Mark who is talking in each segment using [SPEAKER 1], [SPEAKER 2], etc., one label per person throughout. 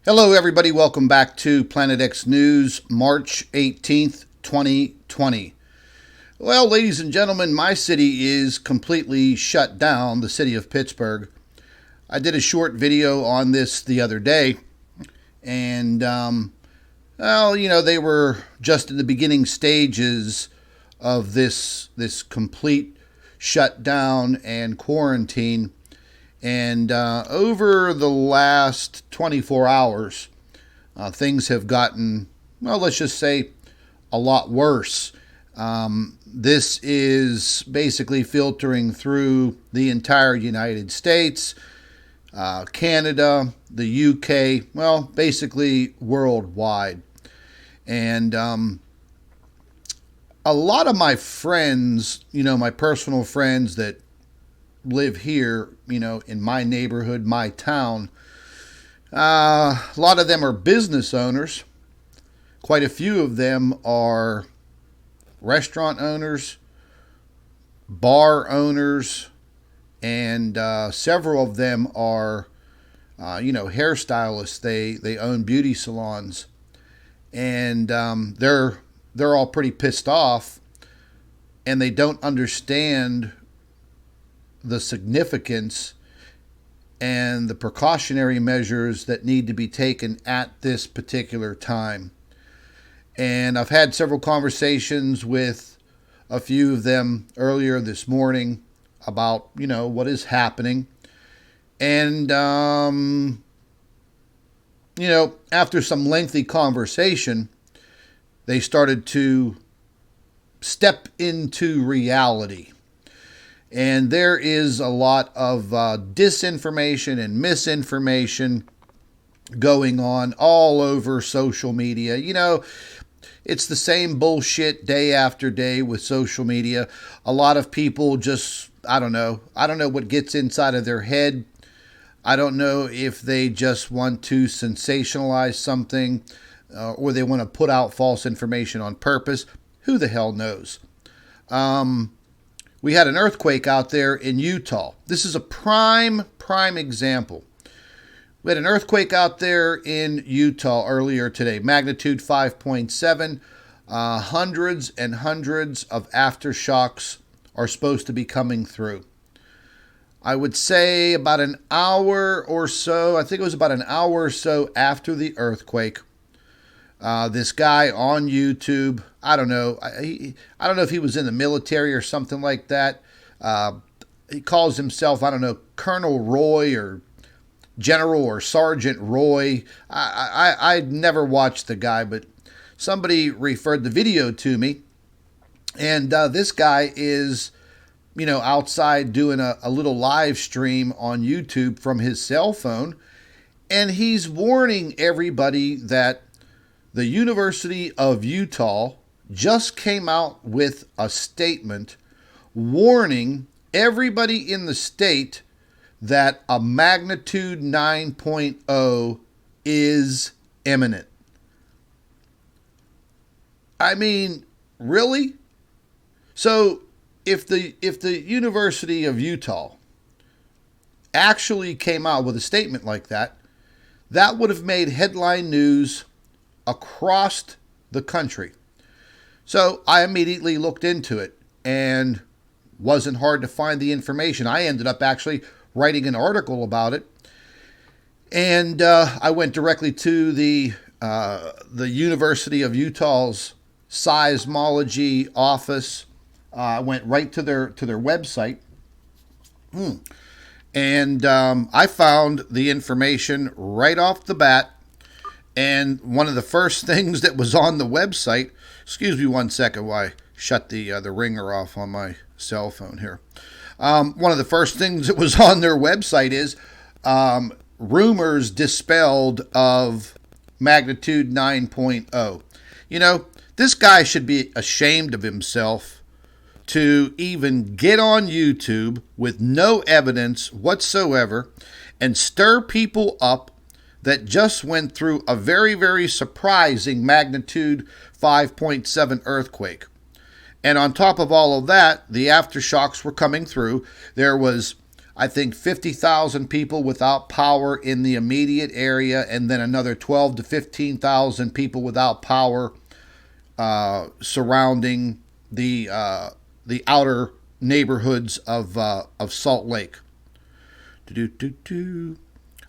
[SPEAKER 1] Hello, everybody. Welcome back to Planet X News, March 18th, 2020. Well, ladies and gentlemen, my city is completely shut down, the city of Pittsburgh. I did a short video on this the other day, and, they were just in the beginning stages of this complete shutdown and quarantine. And over the last 24 hours, things have gotten, well, let's just say a lot worse. This is basically filtering through the entire United States, Canada, the UK, well, basically worldwide. And a lot of my friends, my personal friends that live here, in my neighborhood, my town. A lot of them are business owners. Quite a few of them are restaurant owners, bar owners, and several of them are, hairstylists. They own beauty salons, and they're all pretty pissed off, and they don't understand the significance and the precautionary measures that need to be taken at this particular time. And I've had several conversations with a few of them earlier this morning about, what is happening. And, after some lengthy conversation, they started to step into reality. And there is a lot of disinformation and misinformation going on all over social media. It's the same bullshit day after day with social media. A lot of people just, I don't know what gets inside of their head. I don't know if they just want to sensationalize something or they want to put out false information on purpose. Who the hell knows? We had an earthquake out there in Utah. This is a prime example. We had an earthquake out there in Utah earlier today, magnitude 5.7. Hundreds and hundreds of aftershocks are supposed to be coming through. I would say about an hour or so, I think it was about an hour or so after the earthquake, this guy on YouTube, I don't know if he was in the military or something like that. He calls himself, Colonel Roy or General or Sergeant Roy. I'd never watched the guy, but somebody referred the video to me. And this guy is, outside doing a little live stream on YouTube from his cell phone. And he's warning everybody that the University of Utah just came out with a statement warning everybody in the state that a magnitude 9.0 is imminent. I mean, really? So if the University of Utah actually came out with a statement like that, that would have made headline news across the country. So I immediately looked into it, and wasn't hard to find the information. I ended up actually writing an article about it, and I went directly to the University of Utah's seismology office. I went right to their website, and I found the information right off the bat. And one of the first things that was on the website, excuse me one second while I shut the ringer off on my cell phone here. One of the first things that was on their website is rumors dispelled of magnitude 9.0. This guy should be ashamed of himself to even get on YouTube with no evidence whatsoever and stir people up that just went through a very, very surprising magnitude 5.7 earthquake. And on top of all of that, the aftershocks were coming through. There was I think 50,000 people without power in the immediate area, and then another 12 to 15,000 people without power surrounding the outer neighborhoods of Salt Lake.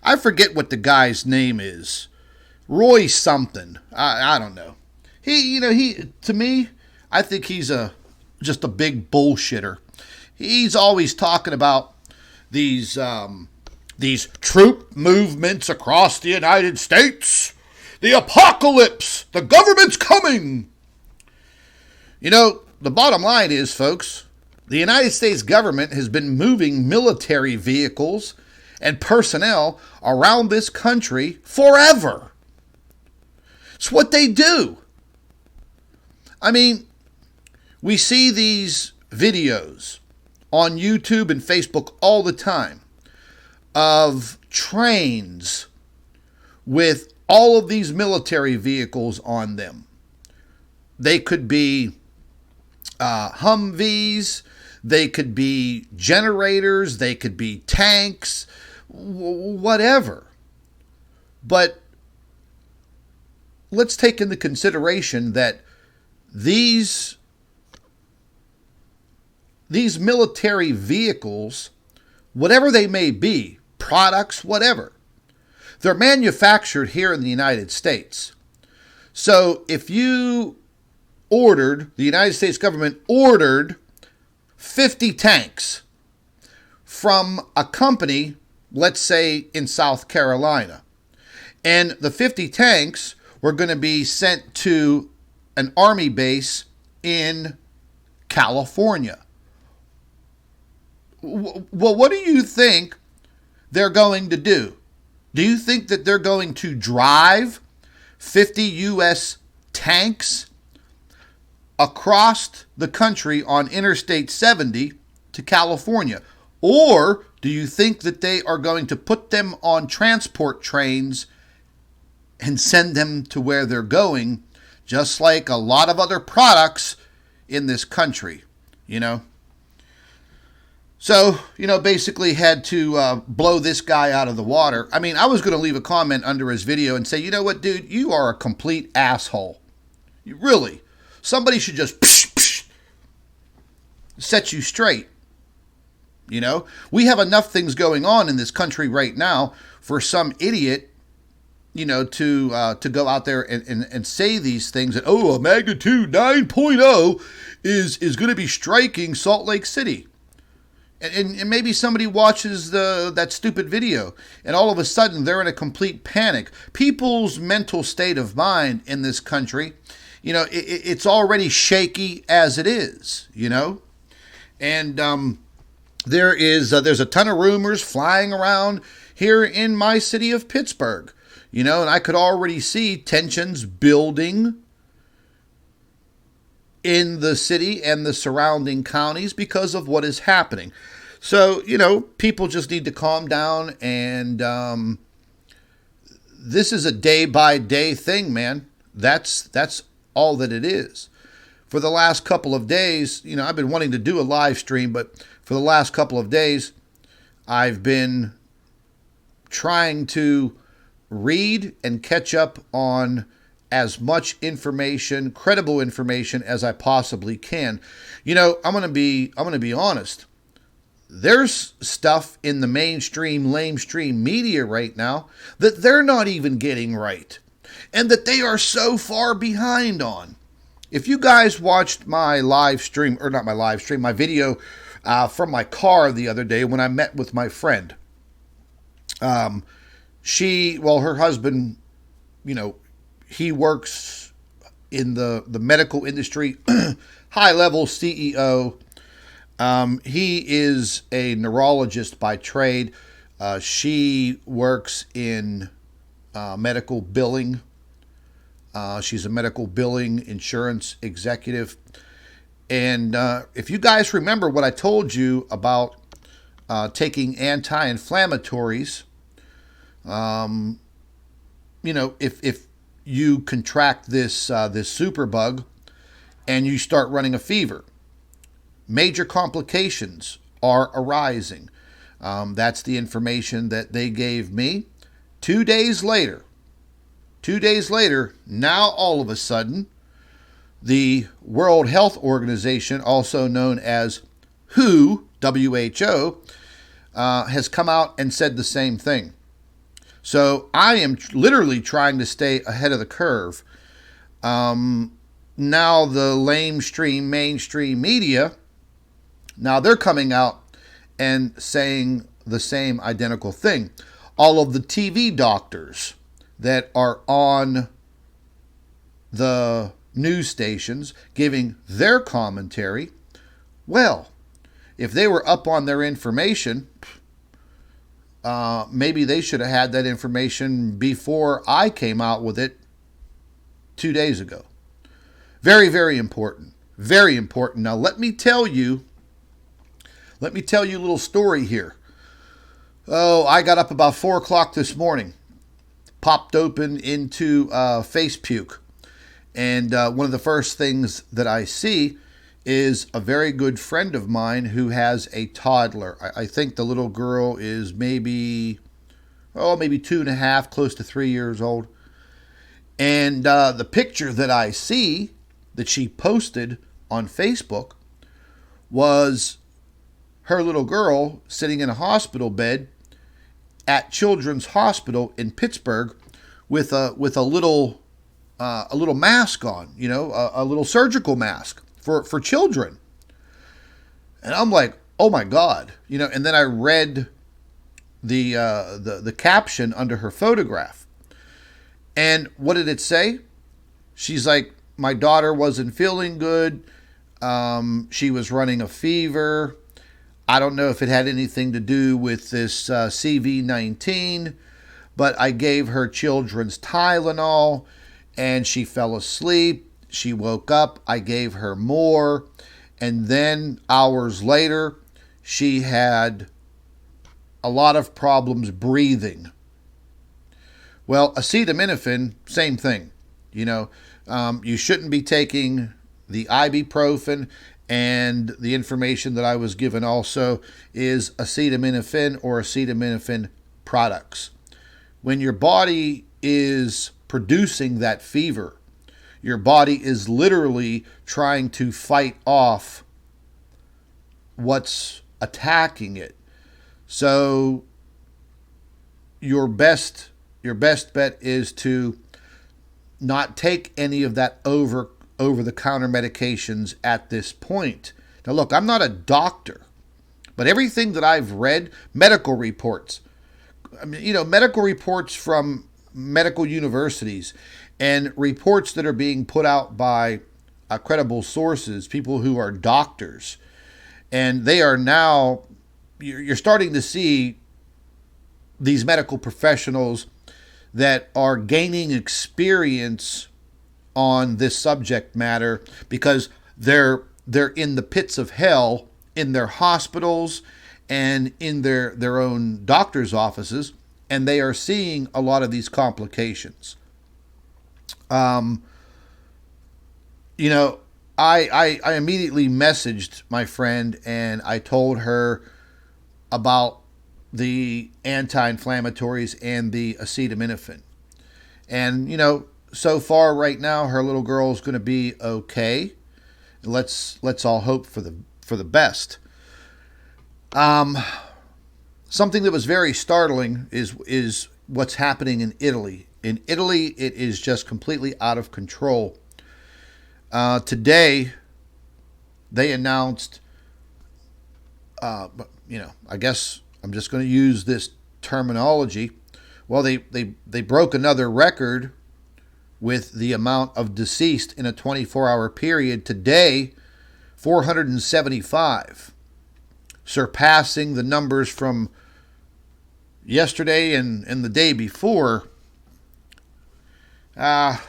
[SPEAKER 1] I forget what the guy's name is. Roy something. I don't know. He to me, I think he's just a big bullshitter. He's always talking about these troop movements across the United States, the apocalypse, the government's coming. The bottom line is, folks, the United States government has been moving military vehicles and personnel around this country forever. It's what they do. I mean, we see these videos on YouTube and Facebook all the time of trains with all of these military vehicles on them. They could be Humvees, they could be generators, they could be tanks, whatever. But let's take into consideration that these military vehicles, whatever they may be, products, whatever, they're manufactured here in the United States. So if the United States government ordered 50 tanks from a company, let's say in South Carolina, and the 50 tanks were going to be sent to an army base in California. Well, what do you think they're going to do? Do you think that they're going to drive 50 U.S. tanks across the country on Interstate 70 to California? Or do you think that they are going to put them on transport trains and send them to where they're going, just like a lot of other products in this country, So, basically had to blow this guy out of the water. I mean, I was going to leave a comment under his video and say, you know what, dude, you are a complete asshole. Really. Somebody should just set you straight. We have enough things going on in this country right now for some idiot, to go out there and say these things that, a magnitude 9.0 is going to be striking Salt Lake City. And maybe somebody watches that stupid video, and all of a sudden they're in a complete panic. People's mental state of mind in this country, it's already shaky as it is, And there's a ton of rumors flying around here in my city of Pittsburgh, and I could already see tensions building in the city and the surrounding counties because of what is happening. So, people just need to calm down, and this is a day-by-day thing, man. That's all that it is. For the last couple of days, I've been wanting to do a live stream, but for the last couple of days, I've been trying to read and catch up on as much information, credible information, as I possibly can. I'm going to be honest. There's stuff in the mainstream, lamestream media right now that they're not even getting right, and that they are so far behind on. If you guys watched my live stream, or not my live stream, my video from my car the other day when I met with my friend, her husband, he works in the medical industry, high-level CEO. He is a neurologist by trade. She works in medical billing. She's a medical billing insurance executive. And if you guys remember what I told you about taking anti-inflammatories, if you contract this superbug and you start running a fever, major complications are arising. That's the information that they gave me. 2 days later, now all of a sudden, the World Health Organization, also known as WHO, has come out and said the same thing. So I am literally trying to stay ahead of the curve. Now the mainstream media, now they're coming out and saying the same identical thing. All of the TV doctors that are on the news stations giving their commentary, well, if they were up on their information, maybe they should have had that information before I came out with it 2 days ago. Very, very important. Very important. Now, let me tell you a little story here. Oh, I got up about 4 o'clock this morning, popped open into Face Puke, and one of the first things that I see is a very good friend of mine who has a toddler. I think the little girl is maybe 2.5, close to 3 years old. And the picture that I see that she posted on Facebook was her little girl sitting in a hospital bed at Children's Hospital in Pittsburgh with a little mask on, a little surgical mask for children. And I'm like, oh my God, and then I read the caption under her photograph. And what did it say? She's like, my daughter wasn't feeling good. She was running a fever. I don't know if it had anything to do with this CV-19, but I gave her children's Tylenol and she fell asleep. She woke up. I gave her more. And then hours later, she had a lot of problems breathing. Well, acetaminophen, same thing. You shouldn't be taking the ibuprofen, and the information that I was given also is acetaminophen or acetaminophen products. When your body is producing that fever, your body is literally trying to fight off what's attacking it. So your best bet is to not take any of that over-the-counter medications at this point. Now look, I'm not a doctor, but everything that I've read, medical reports, medical reports from medical universities and reports that are being put out by credible sources, people who are doctors, and they are now, you're starting to see these medical professionals that are gaining experience on this subject matter because they're in the pits of hell in their hospitals and in their own doctor's offices, and they are seeing a lot of these complications. I immediately messaged my friend and I told her about the anti-inflammatories and the acetaminophen. And, so far right now, her little girl is going to be okay. Let's all hope for the best. Something that was very startling is what's happening in Italy. In Italy, it is just completely out of control. Today, they announced, I guess I'm just going to use this terminology. Well, they broke another record with the amount of deceased in a 24-hour period. Today, 475, surpassing the numbers from yesterday and the day before. I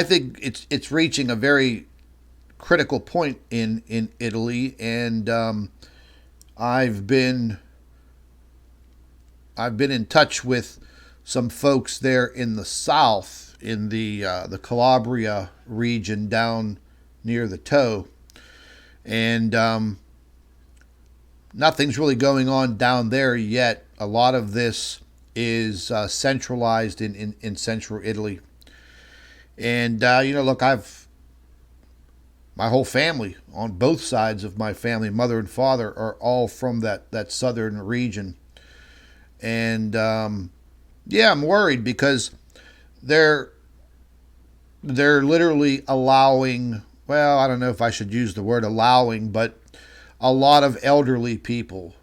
[SPEAKER 1] think it's reaching a very critical point in Italy, and I've been in touch with some folks there in the south, in the Calabria region down near the toe. And nothing's really going on down there yet. A lot of this is centralized in central Italy. And, look, my whole family, on both sides of my family, mother and father, are all from that southern region. And, I'm worried because they're literally allowing, well, I don't know if I should use the word allowing, but a lot of elderly people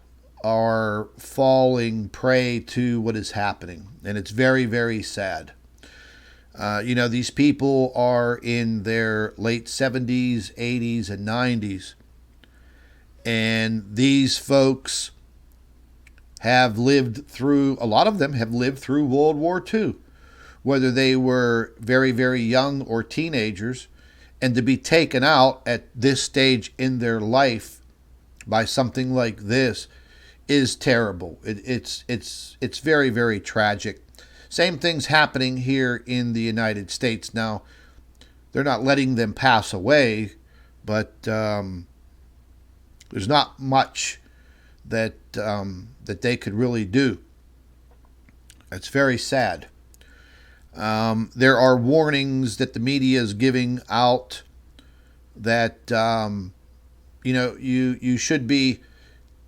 [SPEAKER 1] are falling prey to what is happening. And it's very, very sad. These people are in their late 70s, 80s, and 90s. And these folks have lived through, a lot of them have lived through World War II, whether they were very, very young or teenagers. And to be taken out at this stage in their life by something like this is terrible. It's very, very tragic. Same thing's happening here in the United States. Now, they're not letting them pass away, but there's not much that they could really do. It's very sad. There are warnings that the media is giving out that you should be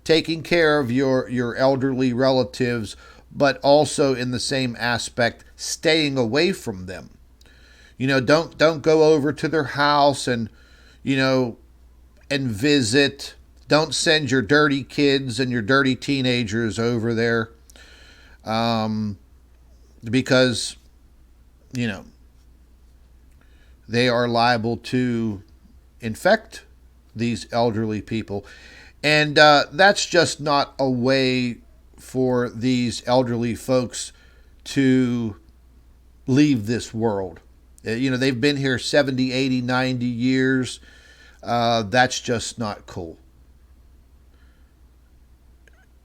[SPEAKER 1] taking care of your elderly relatives, but also in the same aspect, staying away from them. Don't go over to their house and visit. Don't send your dirty kids and your dirty teenagers over there, because they are liable to infect these elderly people. And that's just not a way for these elderly folks to leave this world. They've been here 70, 80, 90 years. That's just not cool.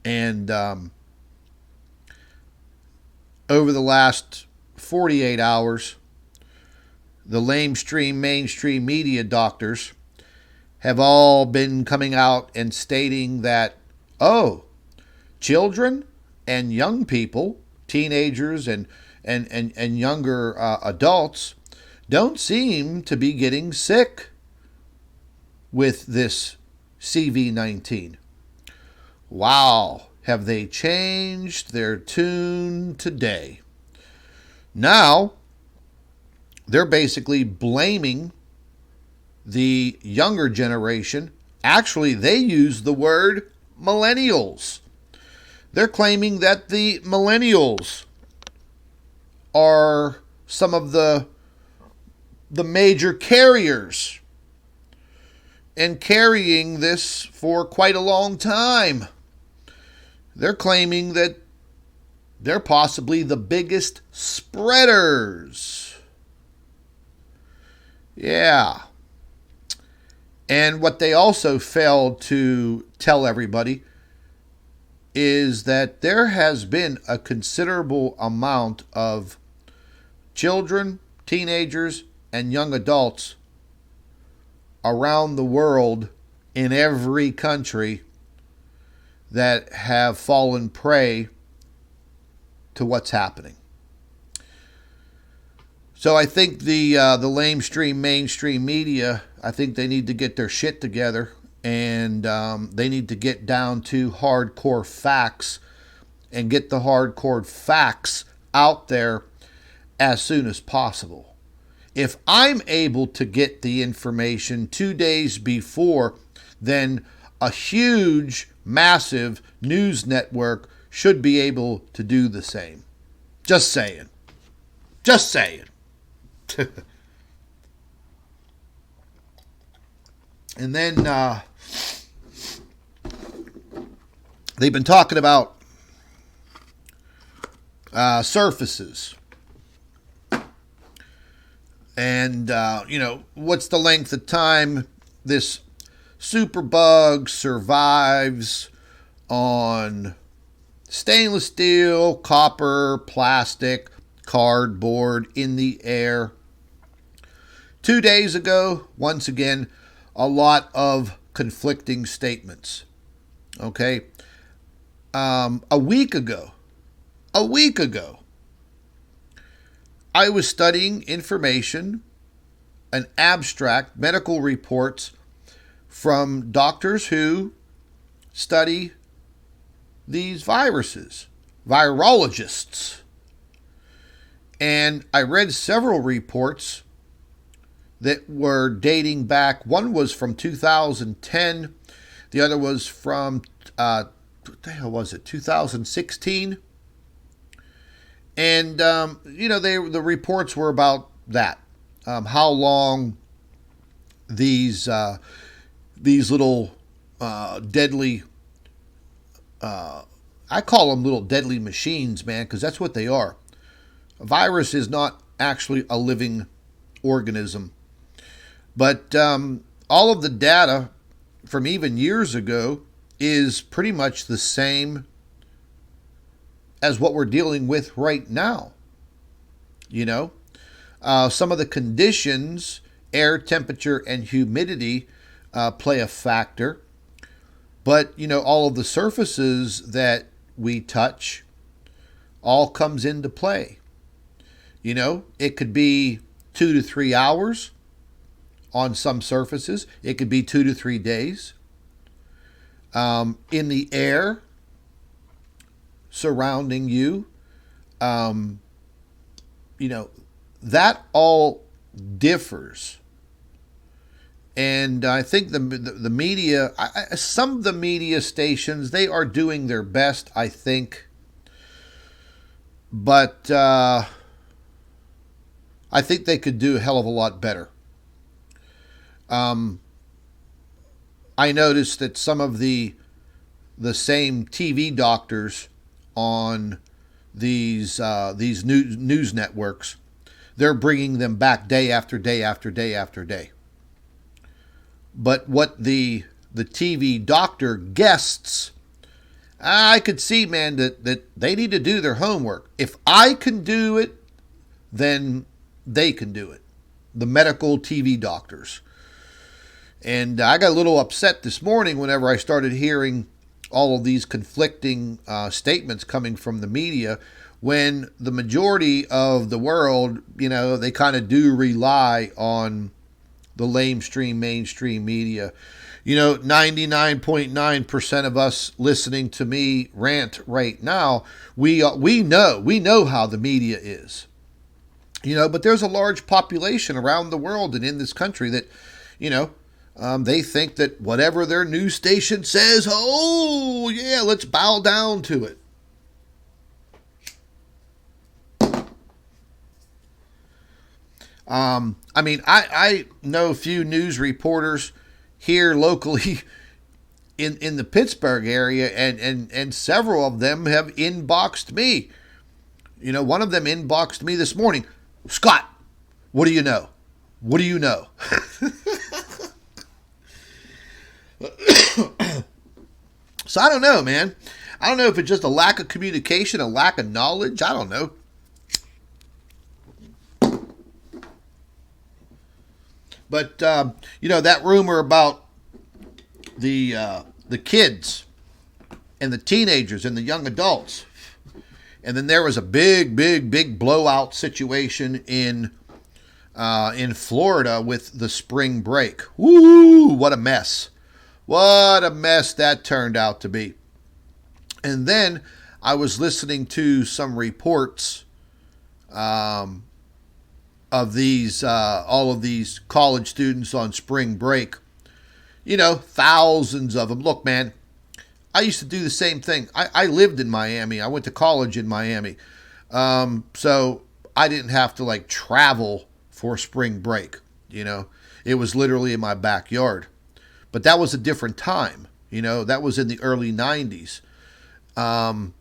[SPEAKER 1] And over the last 48 hours, the mainstream media doctors have all been coming out and stating that, children and young people, teenagers and younger adults, don't seem to be getting sick with this CV-19. Wow, have they changed their tune today? Now, they're basically blaming the younger generation. Actually, they use the word millennials. They're claiming that the millennials are some of the major carriers and carrying this for quite a long time. They're claiming that they're possibly the biggest spreaders. Yeah. And what they also failed to tell everybody is that there has been a considerable amount of children, teenagers, and young adults around the world in every country that have fallen prey to what's happening. So I think the mainstream media, I think they need to get their shit together, and they need to get down to hardcore facts and get the hardcore facts out there as soon as possible. If I'm able to get the information 2 days before, then a huge, massive news network should be able to do the same. Just saying. Just saying. And then they've been talking about surfaces. And, what's the length of time this superbug survives on stainless steel, copper, plastic, cardboard, in the air. 2 days ago, once again, a lot of conflicting statements. Okay. A week ago, I was studying information, an abstract, medical reports from doctors who study these viruses, virologists. And I read several reports that were dating back. One was from 2010. The other was from, what the hell was it, 2016? And, the reports were about that. How long these little deadly, I call them little deadly machines, man, because that's what they are. A virus is not actually a living organism. But all of the data from even years ago is pretty much the same as what we're dealing with right now. Some of the conditions, air temperature and humidity, play a factor. But, all of the surfaces that we touch all comes into play. It could be 2 to 3 hours on some surfaces. It could be 2 to 3 days. In the air surrounding you, that all differs. And I think the media, some of the media stations, they are doing their best, I think. But I think they could do a hell of a lot better. I noticed that some of the same TV doctors on these news networks, they're bringing them back day after day after day after day. But what the TV doctor guests, I could see, man, that they need to do their homework. If I can do it, then they can do it. The medical TV doctors. And I got a little upset this morning whenever I started hearing all of these conflicting statements coming from the media, when the majority of the world, they kind of do rely on the mainstream media. 99.9% of us listening to me rant right now, we know how the media is. But there's a large population around the world and in this country that, they think that whatever their news station says, oh yeah, let's bow down to it. I know a few news reporters here locally in the Pittsburgh area, and several of them have inboxed me. One of them inboxed me this morning. Scott, what do you know? What do you know? So I don't know, man. I don't know if it's just a lack of communication, a lack of knowledge. I don't know. But, that rumor about the kids and the teenagers and the young adults. And then there was a big blowout situation in Florida with the spring break. Woo, what a mess. What a mess that turned out to be. And then I was listening to some reports of these all of these college students on spring break. Thousands of them. Look, man, I used to do the same thing. I lived in Miami. I went to college in Miami. So I didn't have to travel for spring break. It was literally in my backyard. But that was a different time. That was in the early 90s. I'm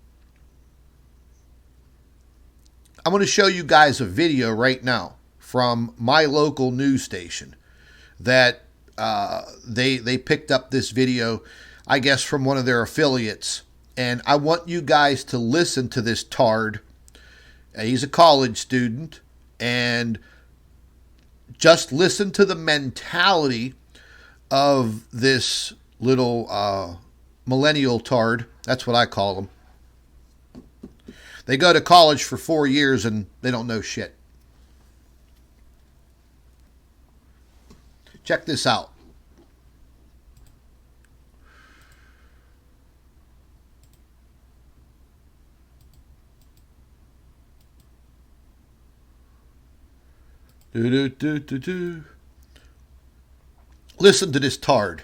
[SPEAKER 1] going to show you guys a video right now from my local news station that they picked up this video, I guess, from one of their affiliates. And I want you guys to listen to this tard. He's a college student, and just listen to the mentality of this little millennial tard. That's what I call them. They go to college for 4 years and they don't know shit. Check this out. Listen to this tard.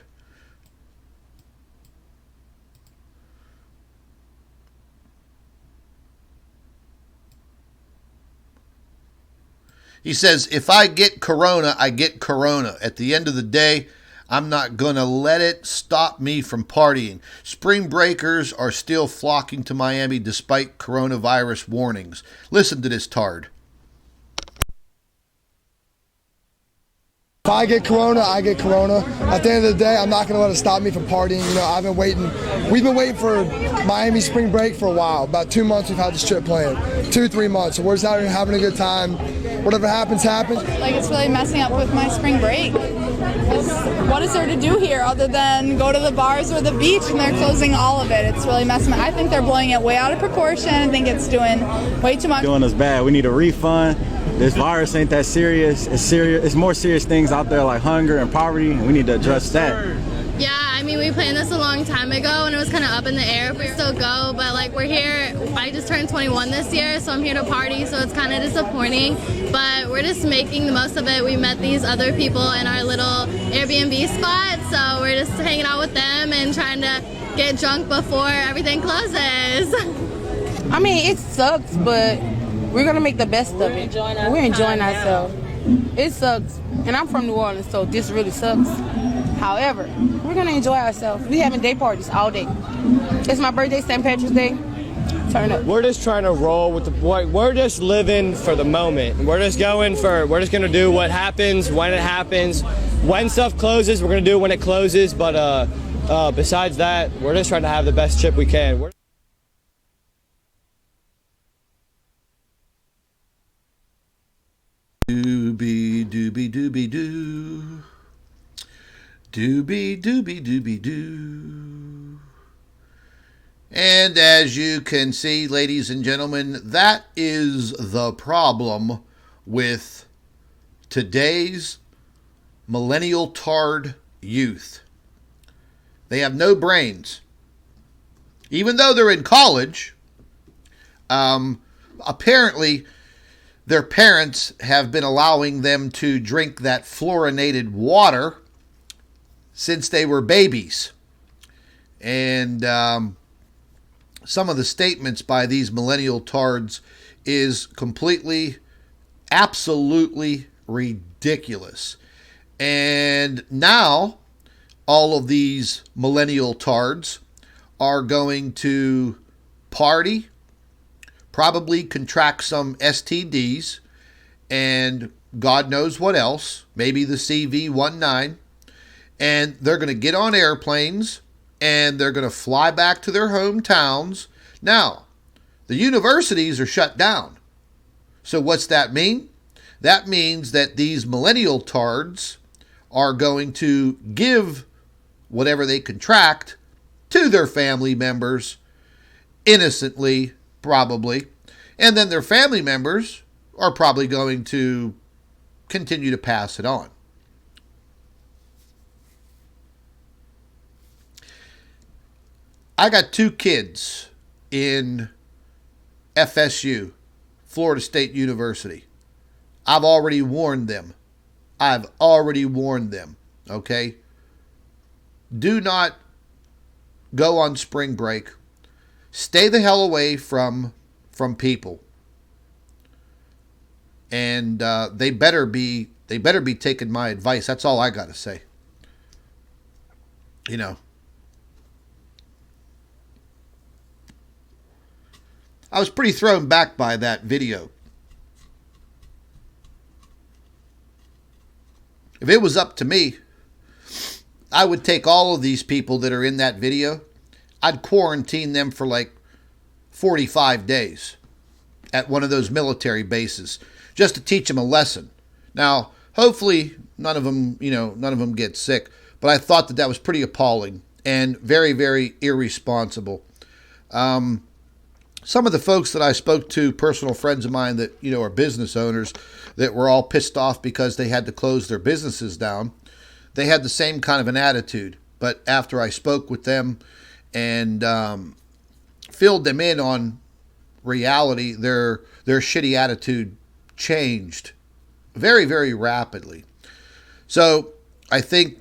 [SPEAKER 1] He says, if I get corona, I get corona. At the end of the day, I'm not going to let it stop me from partying. Spring breakers are still flocking to Miami despite coronavirus warnings. Listen to this tard.
[SPEAKER 2] If I get corona, I get corona. At the end of the day, I'm not going to let it stop me from partying. You know, we've been waiting for Miami spring break for a while. About 2 months we've had this trip planned. 2-3 months. So we're just out here having a good time. Whatever happens, happens.
[SPEAKER 3] Like, it's really messing up with my spring break. What is there to do here other than go to the bars or the beach, and they're closing all of it? It's really messing up. I think they're blowing it way out of proportion. I think it's doing way too much.
[SPEAKER 4] Doing us bad. We need a refund. This virus ain't that serious. It's serious. It's more serious things out there like hunger and poverty, and we need to address that.
[SPEAKER 5] Yeah, I mean, we planned this a long time ago, and it was kind of up in the air if we still go, but like we're here. I just turned 21 this year, so I'm here to party, so it's kind of disappointing, but we're just making the most of it. We met these other people in our little Airbnb spot, so we're just hanging out with them and trying to get drunk before everything closes.
[SPEAKER 6] I mean, it sucks, but we're gonna make the best of it. We're enjoying ourselves. It sucks, and I'm from New Orleans, so this really sucks. However, we're gonna enjoy ourselves. We having day parties all day. It's my birthday, St. Patrick's Day. Turn up.
[SPEAKER 7] We're just trying to roll with we're just living for the moment. We're just gonna do what happens when it happens. When stuff closes, we're gonna do it when it closes. But besides that, we're just trying to have the best trip we can.
[SPEAKER 1] Doobie doobie doobie doo. Doobie doobie doobie doo. And as you can see, ladies and gentlemen, that is the problem with today's millennial tard youth. They have no brains. Even though they're in college, apparently their parents have been allowing them to drink that fluorinated water since they were babies. And some of the statements by these millennial tards is completely, absolutely ridiculous. And now all of these millennial tards are going to party, probably contract some STDs, and God knows what else, maybe the CV-19, and they're going to get on airplanes, and they're going to fly back to their hometowns. Now, the universities are shut down. So what's that mean? That means that these millennial tards are going to give whatever they contract to their family members, innocently, probably. And then their family members are probably going to continue to pass it on. I got 2 kids in FSU, Florida State University. I've already warned them. Okay? Do not go on spring break. Stay the hell away from people. And they better be taking my advice. That's all I got to say. You know. I was pretty thrown back by that video. If it was up to me, I would take all of these people that are in that video. I'd quarantine them for like 45 days at one of those military bases just to teach them a lesson. Now, Hopefully, none of them get sick. But I thought that was pretty appalling and very, very irresponsible. Some of the folks that I spoke to, personal friends of mine that, are business owners that were all pissed off because they had to close their businesses down, they had the same kind of an attitude. But after I spoke with them and filled them in on reality, their shitty attitude changed very, very rapidly. So I think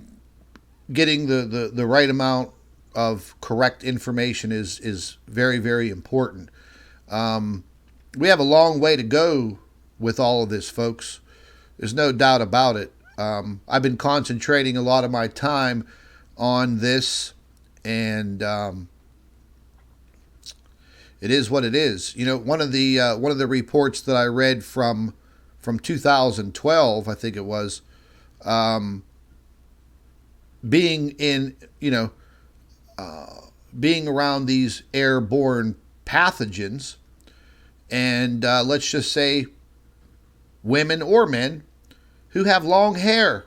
[SPEAKER 1] getting the right amount of correct information is very, very important. We have a long way to go with all of this, folks. There's no doubt about it. I've been concentrating a lot of my time on this, and it is what it is. One of the reports that I read from 2012, I think it was, being around these airborne pathogens, and let's just say women or men who have long hair,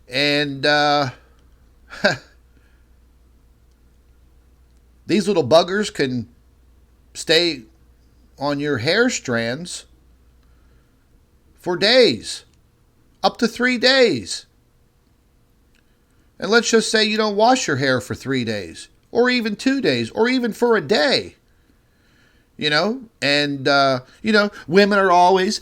[SPEAKER 1] and these little buggers can stay on your hair strands for days, up to 3 days. And let's just say you don't wash your hair for 3 days, or even 2 days, or even for a day. And women are always,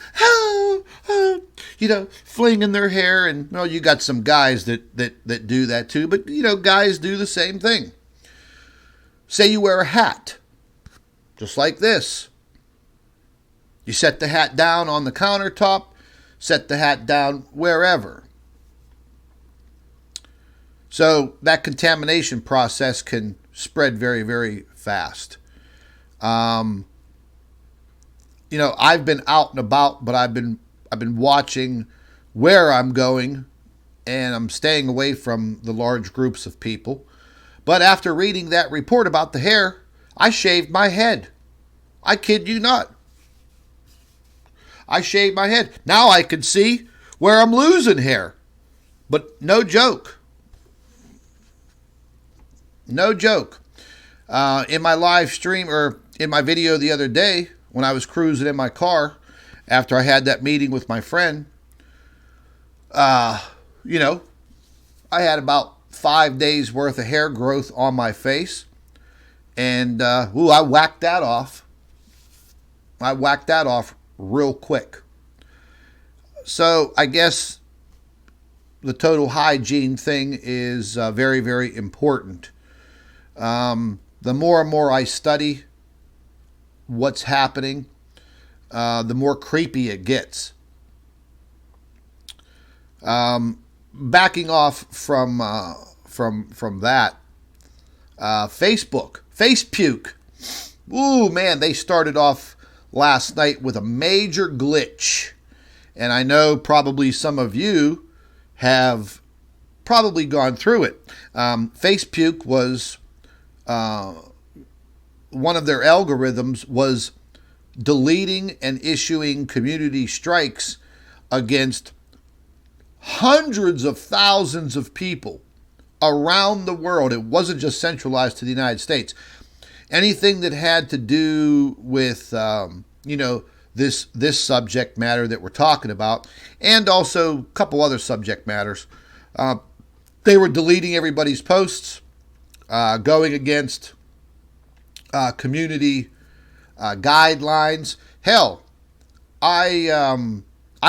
[SPEAKER 1] flinging their hair, and you got some guys that do that too, but guys do the same thing. Say you wear a hat, just like this. You set the hat down on the countertop, set the hat down wherever. So that contamination process can spread very, very fast. I've been out and about, but I've been watching where I'm going, and I'm staying away from the large groups of people. But after reading that report about the hair, I shaved my head. I kid you not. I shaved my head. Now I can see where I'm losing hair. But no joke. No joke. In my live stream, or in my video the other day, when I was cruising in my car after I had that meeting with my friend, I had about 5 days worth of hair growth on my face. And, I whacked that off. I whacked that off real quick. So I guess the total hygiene thing is very, very important. The more and more I study what's happening, the more creepy it gets. Backing off from that, Facebook, face puke. Ooh, man, they started off last night with a major glitch. And I know probably some of you have probably gone through it. Face puke was, one of their algorithms was deleting and issuing community strikes against hundreds of thousands of people around the world. It wasn't just centralized to the United States. Anything that had to do with, this subject matter that we're talking about, and also a couple other subject matters. They were deleting everybody's posts, going against community guidelines. Hell, I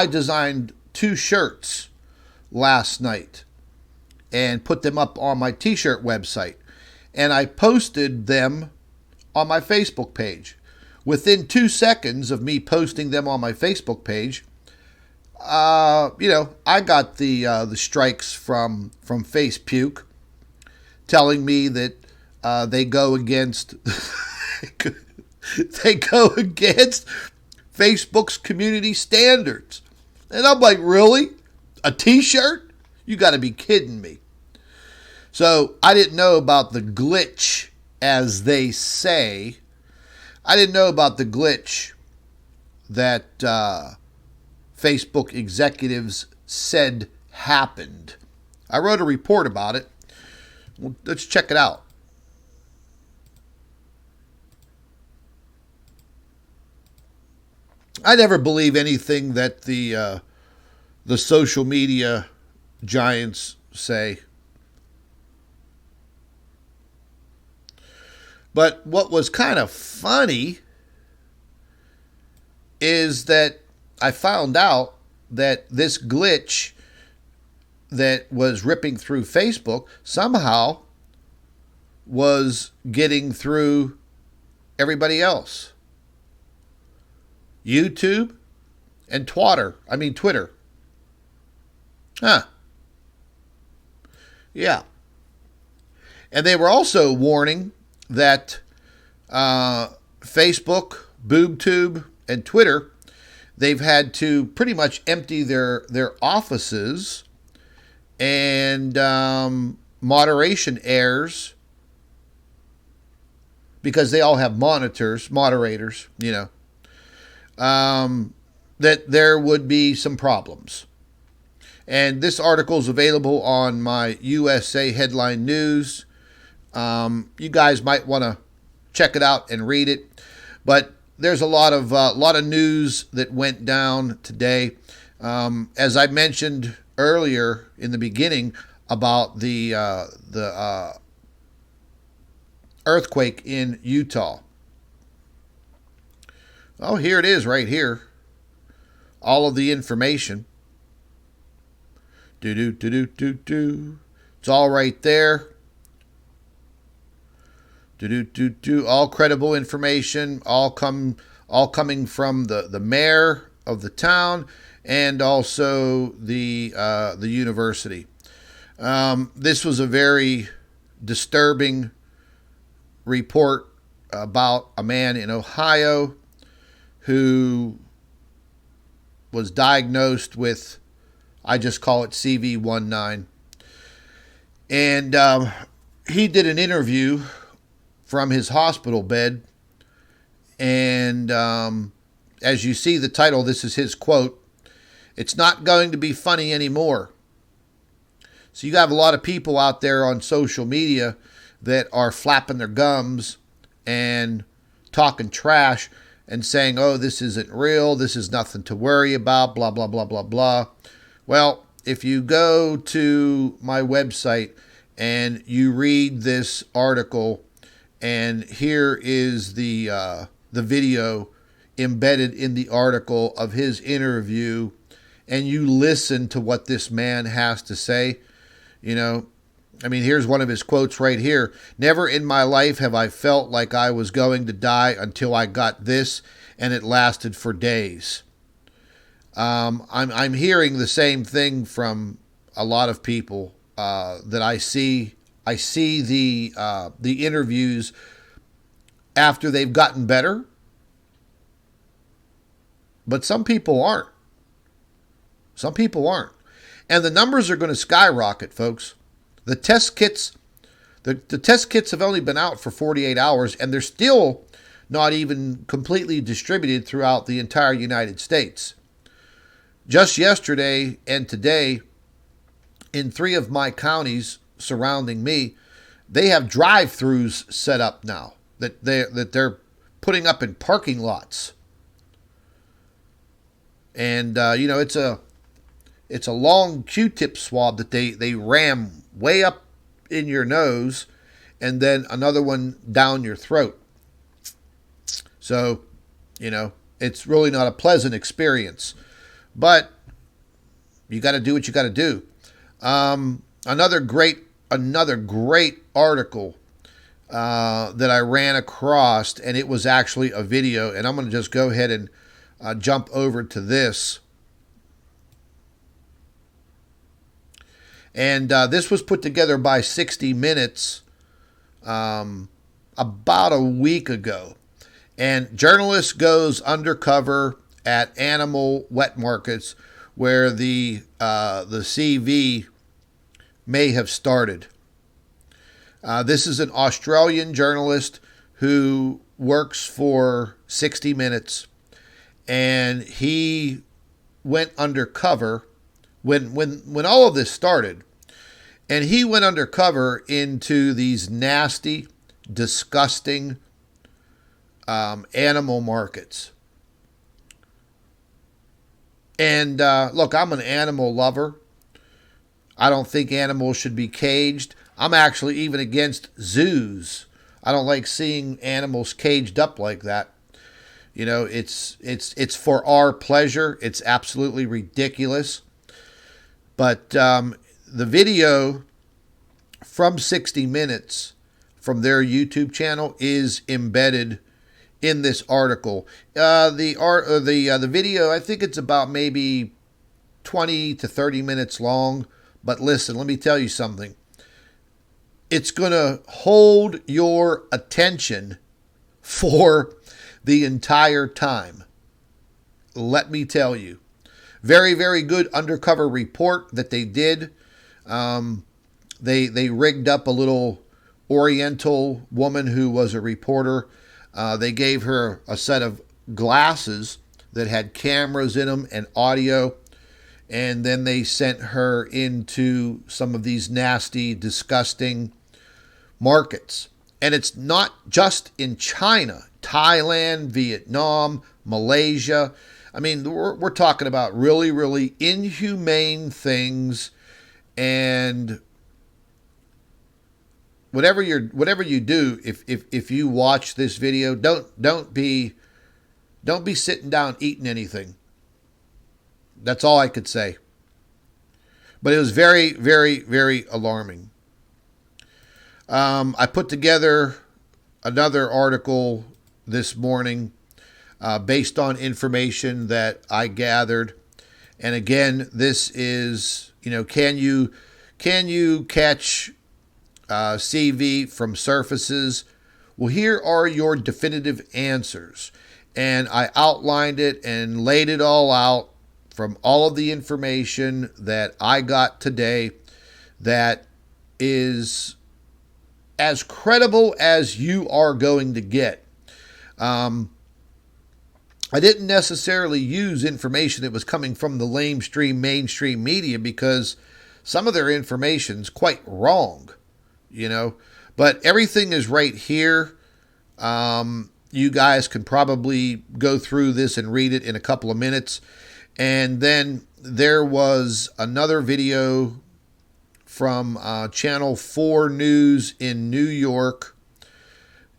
[SPEAKER 1] designed 2 shirts last night and put them up on my t-shirt website, and I posted them on my Facebook page. Within 2 seconds of me posting them on my Facebook page, I got the strikes from Face Puke, telling me that they go against Facebook's community standards. And I'm like, really? A t-shirt? You got to be kidding me. So I didn't know about the glitch, as they say. I didn't know about the glitch that Facebook executives said happened. I wrote a report about it. Well, let's check it out. I never believe anything that the social media giants say. But what was kind of funny is that I found out that this glitch that was ripping through Facebook somehow was getting through everybody else. YouTube and Twitter. Huh. Yeah. And they were also warning that Facebook, BoobTube, and Twitter, they've had to pretty much empty their offices and moderation errors because they all have moderators, that there would be some problems. And this article is available on my USA Headline News. You guys might want to check it out and read it. But there's a lot of news that went down today. As I mentioned earlier in the beginning about the earthquake in Utah. Oh, here it is right here. All of the information. It's all right there. All credible information, all coming from the mayor of the town and also the university. This was a very disturbing report about a man in Ohio who was diagnosed with, I just call it CV19. And he did an interview from his hospital bed. And as you see the title, this is his quote. "It's not going to be funny anymore." So you have a lot of people out there on social media that are flapping their gums and talking trash and saying, "Oh, this isn't real. This is nothing to worry about, blah, blah, blah, blah, blah." Well, if you go to my website and you read this article, and here is the video embedded in the article of his interview, and you listen to what this man has to say, here's one of his quotes right here. "Never in my life have I felt like I was going to die until I got this, and it lasted for days." I'm hearing the same thing from a lot of people that I see. I see the interviews after they've gotten better, but some people aren't. Some people aren't, and the numbers are going to skyrocket, folks. The test kits have only been out for 48 hours, and they're still not even completely distributed throughout the entire United States. Just yesterday and today, in 3 of my counties surrounding me, they have drive-throughs set up now that they're putting up in parking lots. And it's a long Q-tip swab that they ram way up in your nose and then another one down your throat. So, it's really not a pleasant experience. But you got to do what you got to do. Another great article that I ran across, and it was actually a video, and I'm going to just go ahead and jump over to this. And this was put together by 60 Minutes about a week ago. And journalist goes undercover at animal wet markets where the CV may have started. This is an Australian journalist who works for 60 Minutes, and he went undercover when all of this started, and he went undercover into these nasty, disgusting animal markets. And look, I'm an animal lover. I don't think animals should be caged. I'm actually even against zoos. I don't like seeing animals caged up like that. You know, it's for our pleasure. It's absolutely ridiculous. But the video from 60 Minutes from their YouTube channel is embedded in this article. The video, I think it's about maybe 20 to 30 minutes long. But listen, let me tell you something. It's going to hold your attention for the entire time. Let me tell you. Very, very good undercover report that they did. They rigged up a little Oriental woman who was a reporter. They gave her a set of glasses that had cameras in them and audio. And then they sent her into some of these nasty, disgusting markets. And it's not just in China, Thailand, Vietnam, Malaysia. I mean, we're talking about really, really inhumane things. And whatever you do, if you watch this video, don't be sitting down eating anything. That's all I could say. But it was very, very, very alarming. I put together another article this morning based on information that I gathered. And again, this is, can you catch CV from surfaces? Well, here are your definitive answers. And I outlined it and laid it all out from all of the information that I got today that is as credible as you are going to get. I didn't necessarily use information that was coming from the mainstream media because some of their information is quite wrong, But everything is right here. You guys can probably go through this and read it in a couple of minutes. And then there was another video from Channel 4 News in New York,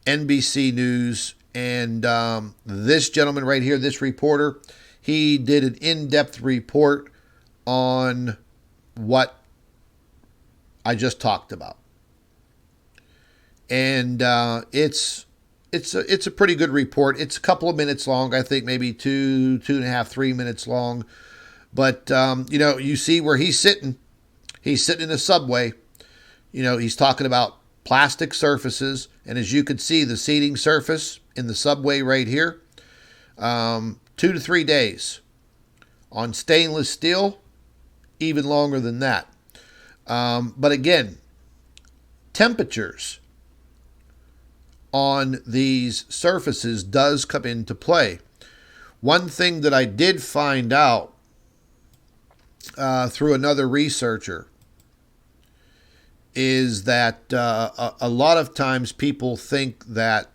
[SPEAKER 1] NBC News. And this gentleman right here, this reporter, he did an in-depth report on what I just talked about. And it's a pretty good report. It's a couple of minutes long. I think maybe 2.5, 3 minutes long. But, you see where he's sitting. He's sitting in a subway. He's talking about plastic surfaces. And as you can see, the seating surface in the subway right here, 2 to 3 days. On stainless steel, even longer than that. But again, temperatures on these surfaces does come into play. One thing that I did find out through another researcher is that a lot of times people think that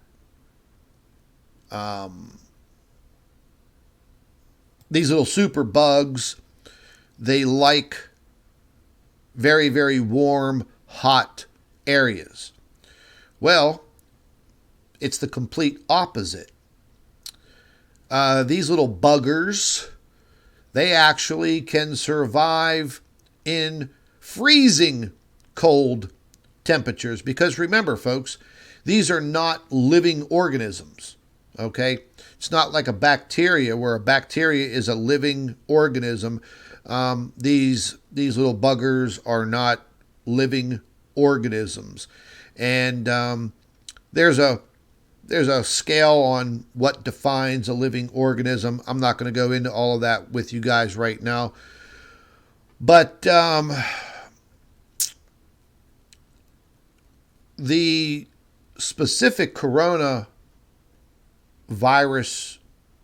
[SPEAKER 1] these little super bugs, they like very, very warm, hot areas. Well, it's the complete opposite. These little buggers, they actually can survive in freezing cold temperatures. Because remember, folks, these are not living organisms. Okay? It's not like a bacteria, where a bacteria is a living organism. These little buggers are not living organisms. And there's a scale on what defines a living organism. I'm not going to go into all of that with you guys right now. But the specific coronavirus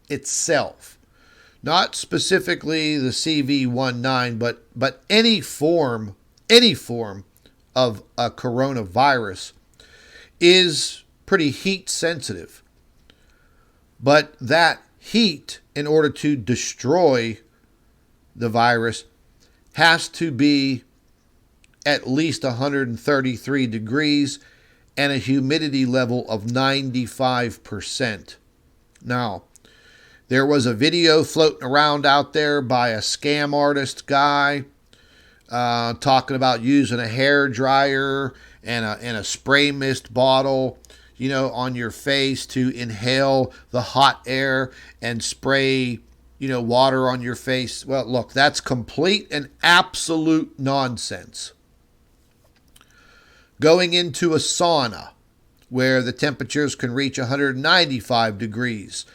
[SPEAKER 1] itself not specifically the CV19, but any form of a coronavirus is pretty heat sensitive. But that heat, in order to destroy the virus, has to be at least 133 degrees and a humidity level of 95%. Now, there was a video floating around out there by a scam artist guy talking about using a hair dryer and a spray mist bottle, on your face to inhale the hot air and spray, water on your face. Well, look, that's complete and absolute nonsense. Going into a sauna where the temperatures can reach 195 degrees.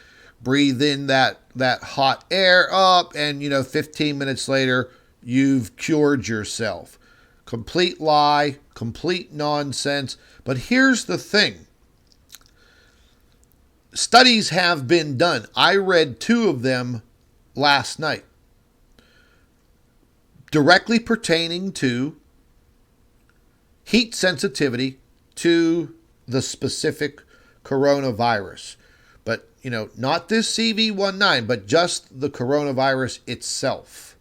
[SPEAKER 1] Breathe in that hot air up, and 15 minutes later, you've cured yourself. Complete lie, complete nonsense. But here's the thing. Studies have been done. I read 2 of them last night, directly pertaining to heat sensitivity to the specific coronavirus. But, not this CV19, but just the coronavirus itself.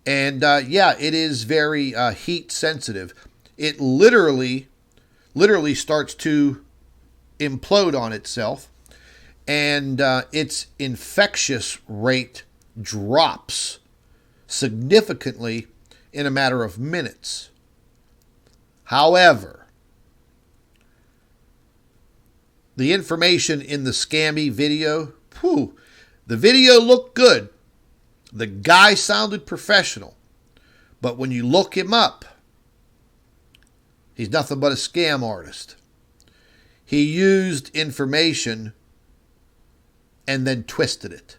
[SPEAKER 1] And, it is very heat sensitive. It literally starts to implode on itself, and its infectious rate drops significantly in a matter of minutes. However, the information in the scammy video, the video looked good. The guy sounded professional. But when you look him up, he's nothing but a scam artist. He used information and then twisted it.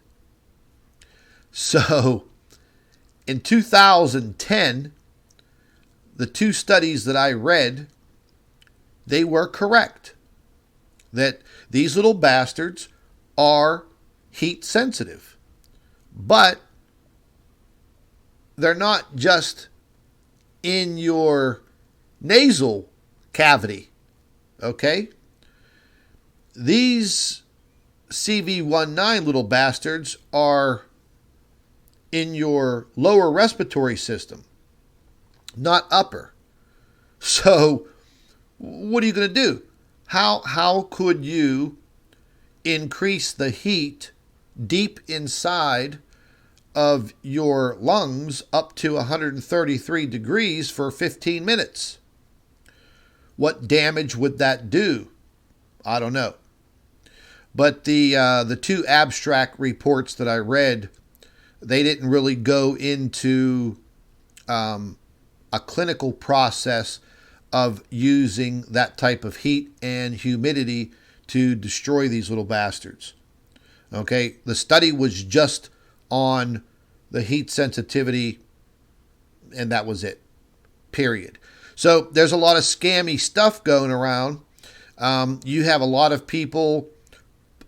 [SPEAKER 1] So, in 2010, the 2 studies that I read, they were correct. That these little bastards are heat sensitive. But they're not just in your nasal cavity. Okay? These CV19 little bastards are in your lower respiratory system, not upper. So, what are you going to do? How could you increase the heat deep inside of your lungs up to 133 degrees for 15 minutes? What damage would that do? I don't know. But the 2 abstract reports that I read, they didn't really go into a clinical process of using that type of heat and humidity to destroy these little bastards. Okay, the study was just on the heat sensitivity, and that was it. Period. So there's a lot of scammy stuff going around. You have a lot of people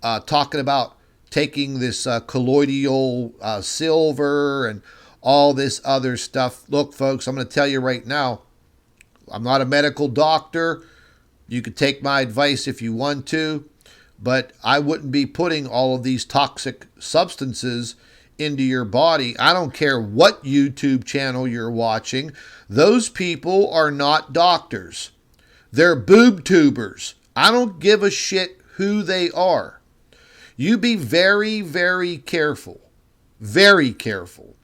[SPEAKER 1] talking about taking this colloidal silver and all this other stuff. Look, folks, I'm going to tell you right now, I'm not a medical doctor. You can take my advice if you want to, but I wouldn't be putting all of these toxic substances into your body. I don't care what YouTube channel you're watching. Those people are not doctors. They're boob tubers. I don't give a shit who they are. You be very, very careful. Very careful.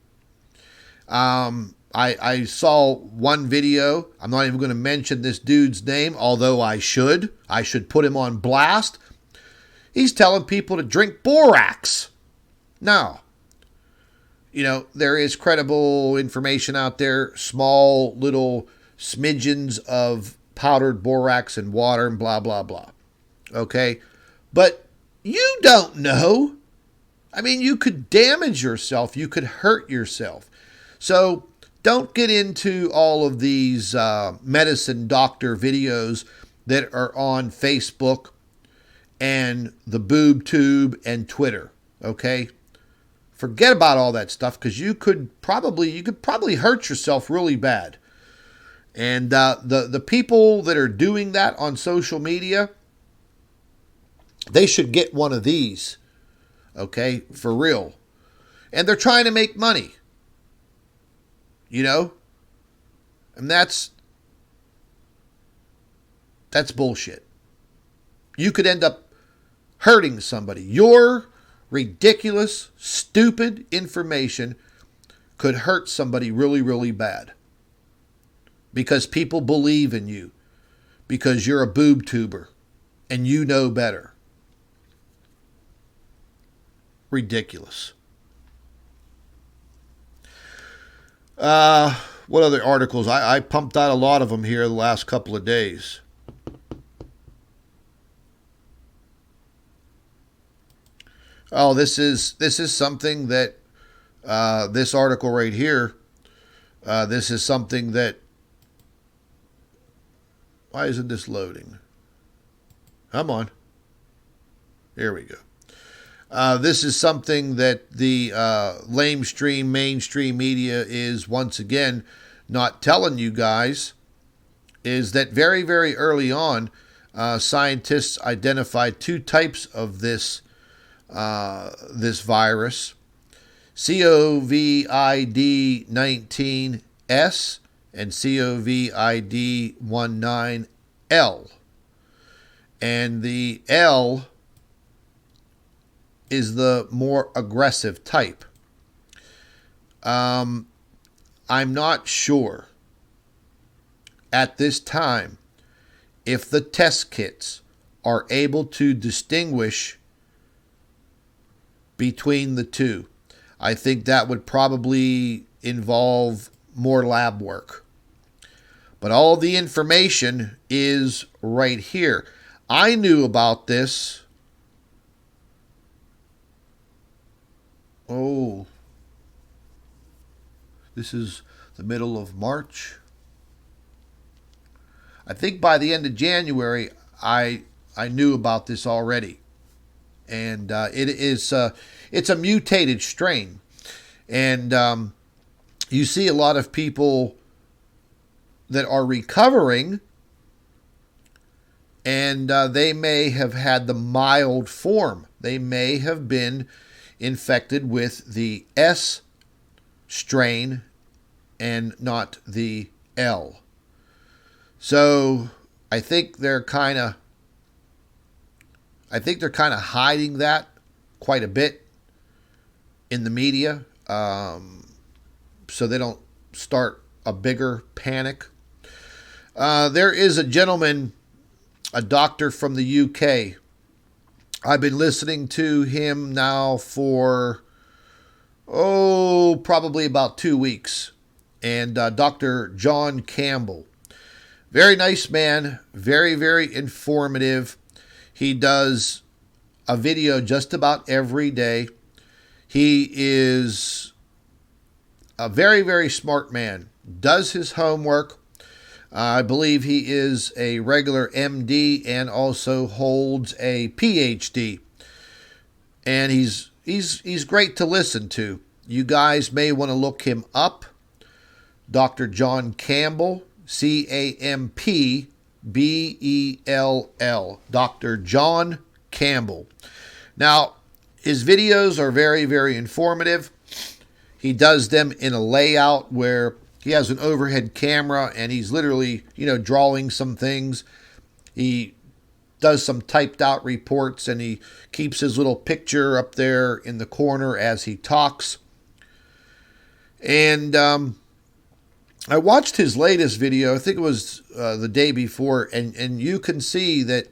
[SPEAKER 1] I saw one video. I'm not even going to mention this dude's name, although I should. I should put him on blast. He's telling people to drink borax. Now, there is credible information out there, small little smidgens of powdered borax and water and blah, blah, blah. Okay? But you don't know. I mean, you could damage yourself. You could hurt yourself. So don't get into all of these medicine doctor videos that are on Facebook and the boob tube and Twitter. Okay? Forget about all that stuff, because you could probably hurt yourself really bad. And the people that are doing that on social media, they should get one of these, okay, for real. And they're trying to make money, and that's bullshit. You could end up hurting somebody. Your ridiculous, stupid information could hurt somebody really, really bad. Because people believe in you. Because you're a boob tuber. And you know better. Ridiculous. What other articles? I pumped out a lot of them here the last couple of days. Oh, this is something that this article right here. This is something that. Why isn't this loading? Come on. Here we go. This is something that the mainstream media is once again not telling you guys, is that very, very early on, scientists identified two types of this virus, COVID-19S and COVID-19L. And the L is the more aggressive type. I'm not sure at this time if the test kits are able to distinguish between the two. I think that would probably involve more lab work. But all the information is right here. I knew about this. Oh, this is the middle of March. I think by the end of January, I knew about this already. And it's a mutated strain. And you see a lot of people that are recovering, and they may have had the mild form. They may have been infected with the S strain and not the L. So I think they're kind of hiding that quite a bit in the media, so they don't start a bigger panic. There is a gentleman, a doctor from the UK. I've been listening to him now for, probably about 2 weeks. And Dr. John Campbell. Very nice man. Very, very informative. He does a video just about every day. He is a very, very smart man. Does his homework. I believe he is a regular MD and also holds a PhD. And he's great to listen to. You guys may want to look him up. Dr. John Campbell, Campbell. Dr. John Campbell. Now, his videos are very, very informative. He does them in a layout where he has an overhead camera and he's literally, drawing some things. He does some typed out reports and he keeps his little picture up there in the corner as he talks. And I watched his latest video. I think it was the day before. And you can see that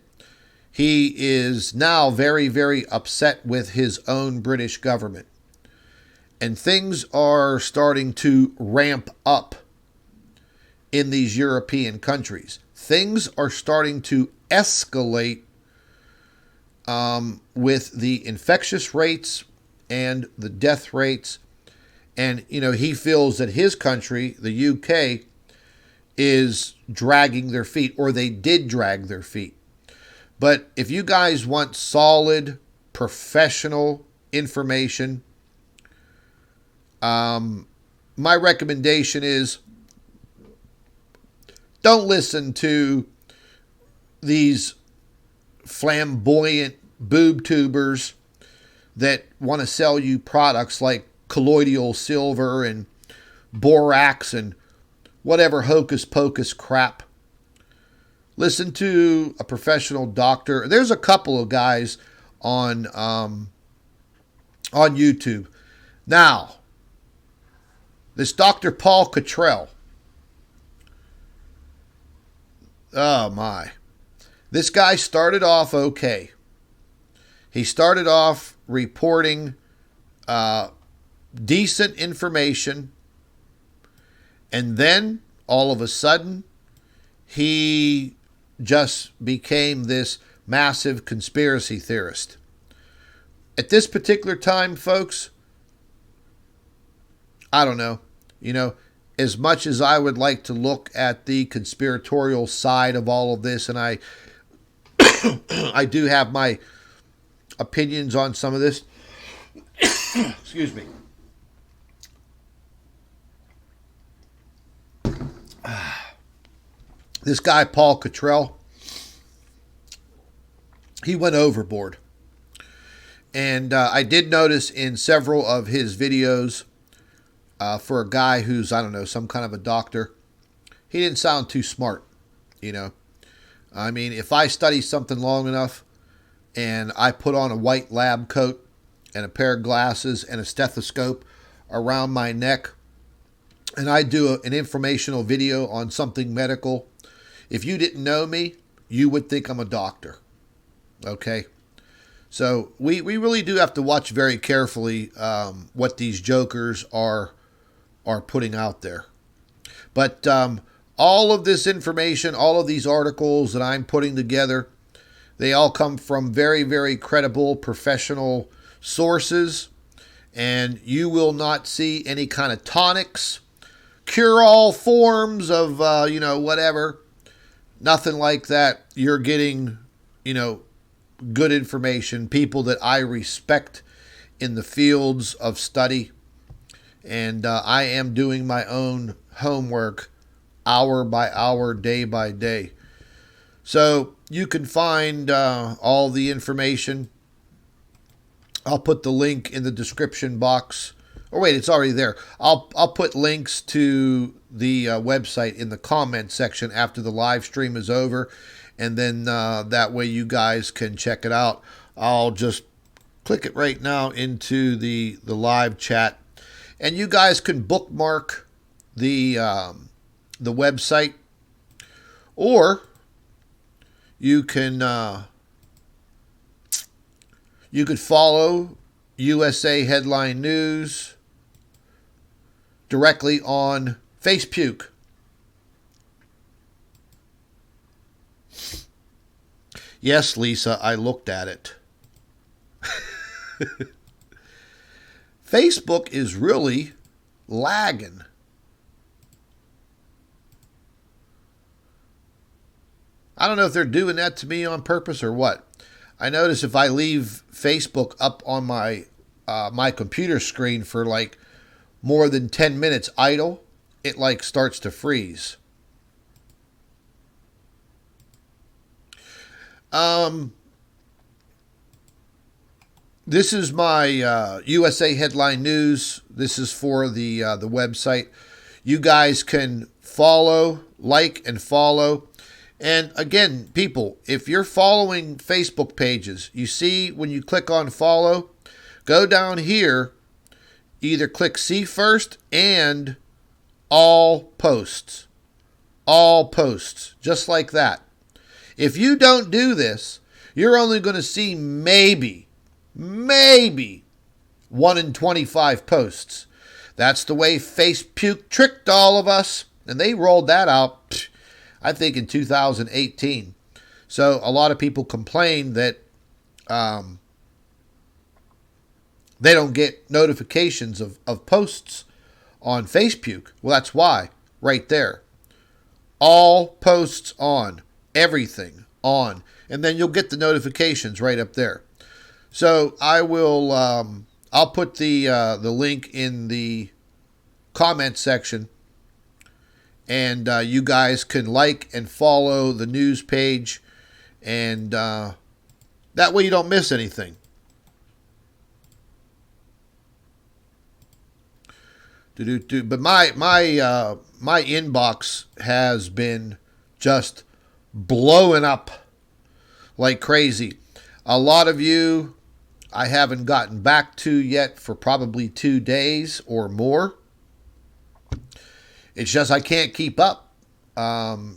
[SPEAKER 1] he is now very, very upset with his own British government. And things are starting to ramp up in these European countries. Things are starting to escalate with the infectious rates and the death rates. And, he feels that his country, the UK, is dragging their feet, or they did drag their feet. But if you guys want solid, professional information, My recommendation is don't listen to these flamboyant boob tubers that want to sell you products like colloidal silver and borax and whatever hocus pocus crap. Listen to a professional doctor. There's a couple of guys on YouTube. Now, this Dr. Paul Cottrell. Oh my. This guy started off okay. He started off reporting decent information, and then all of a sudden he just became this massive conspiracy theorist. At this particular time, folks, I don't know. As much as I would like to look at the conspiratorial side of all of this, and I I do have my opinions on some of this. Excuse me. This guy, Paul Cottrell, he went overboard. And I did notice in several of his videos, for a guy who's, I don't know, some kind of a doctor, he didn't sound too smart, I mean, if I study something long enough and I put on a white lab coat and a pair of glasses and a stethoscope around my neck, and I do an informational video on something medical, if you didn't know me, you would think I'm a doctor. Okay? So we really do have to watch very carefully what these jokers are putting out there. But all of this information, all of these articles that I'm putting together, they all come from very, very credible professional sources. And you will not see any kind of tonics, cure-all forms of, whatever. Nothing like that. You're getting, good information, people that I respect in the fields of study. And I am doing my own homework hour by hour, day by day. So you can find all the information. I'll put the link in the description box. Or wait, it's already there. I'll put links to the website in the comment section after the live stream is over. And then that way you guys can check it out. I'll just click it right now into the live chat. And you guys can bookmark the website. Or you can you could follow USA Headline News directly on Facebook. Yes, Lisa, I looked at it. Facebook is really lagging. I don't know if they're doing that to me on purpose or what. I notice if I leave Facebook up on my my computer screen for like more than 10 minutes idle, it like starts to freeze. This is my USA Headline News. This is for the website. You guys can follow, like, and follow. And again, people, if you're following Facebook pages, you see when you click on follow, go down here, either click see first and all posts. All posts, just like that. If you don't do this, you're only going to see maybe 1 in 25 posts. That's the way Facebook tricked all of us, and they rolled that out, I think, in 2018. So a lot of people complain that they don't get notifications of posts on Facebook. Well, that's why, right there. All posts on, everything on, and then you'll get the notifications right up there. So I will, I'll put the link in the comment section. And you guys can like and follow the news page. And that way you don't miss anything. But my inbox has been just blowing up like crazy. A lot of you I haven't gotten back to yet for probably 2 days or more. It's just I can't keep up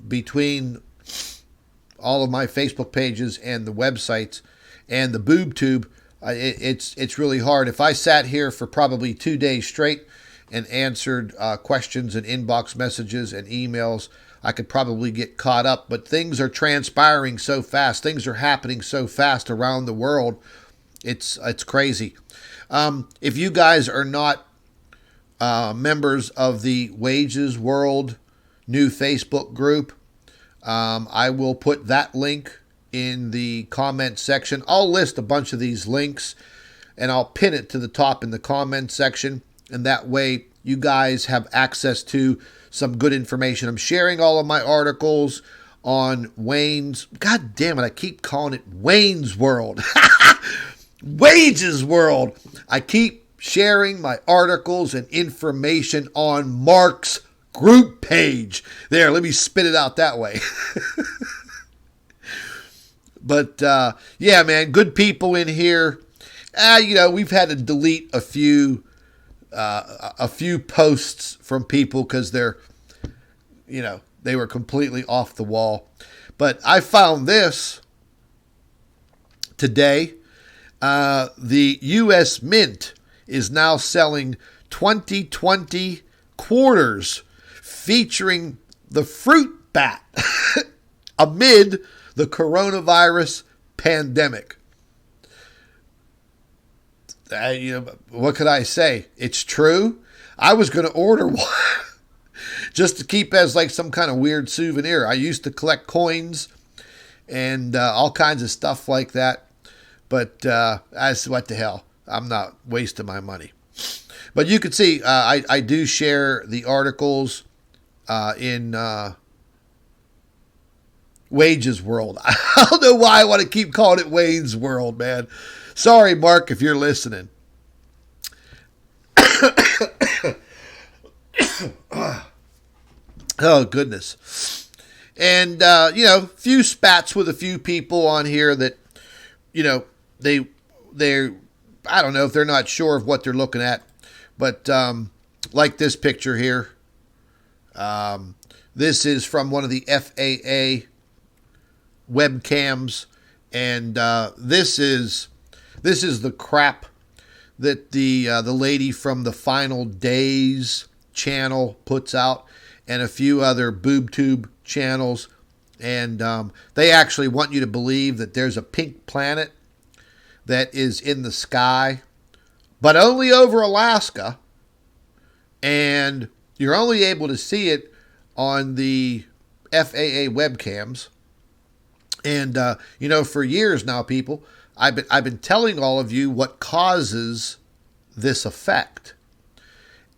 [SPEAKER 1] between all of my Facebook pages and the websites and the boob tube. It's really hard. If I sat here for probably 2 days straight and answered questions and inbox messages and emails, I could probably get caught up. But things are transpiring so fast. Things are happening so fast around the world. It's crazy. If you guys are not members of the Wages World new Facebook group, I will put that link in the comment section. I'll list a bunch of these links and I'll pin it to the top in the comment section. And that way you guys have access to some good information. I'm sharing all of my articles on Wayne's. God damn it, I keep calling it Wayne's World. Wages World. I keep sharing my articles and information on Mark's group page. There, let me spit it out that way. But yeah, man, good people in here. We've had to delete a few posts from people because they were completely off the wall. But I found this today. The U.S. Mint is now selling 2020 quarters featuring the fruit bat amid the coronavirus pandemic. What could I say? It's true. I was going to order one just to keep as like some kind of weird souvenir. I used to collect coins and all kinds of stuff like that. But what the hell? I'm not wasting my money. But you can see I do share the articles in Wages World. I don't know why I want to keep calling it Wayne's World, man. Sorry, Mark, if you're listening. Oh, goodness. And, few spats with a few people on here that, they're, I don't know if they're not sure of what they're looking at, but like this picture here. This is from one of the FAA webcams, and this is the crap that the lady from the Final Days channel puts out, and a few other boob tube channels, and they actually want you to believe that there's a pink planet that is in the sky, but only over Alaska, and you're only able to see it on the FAA webcams. And for years now, people, I've been telling all of you what causes this effect,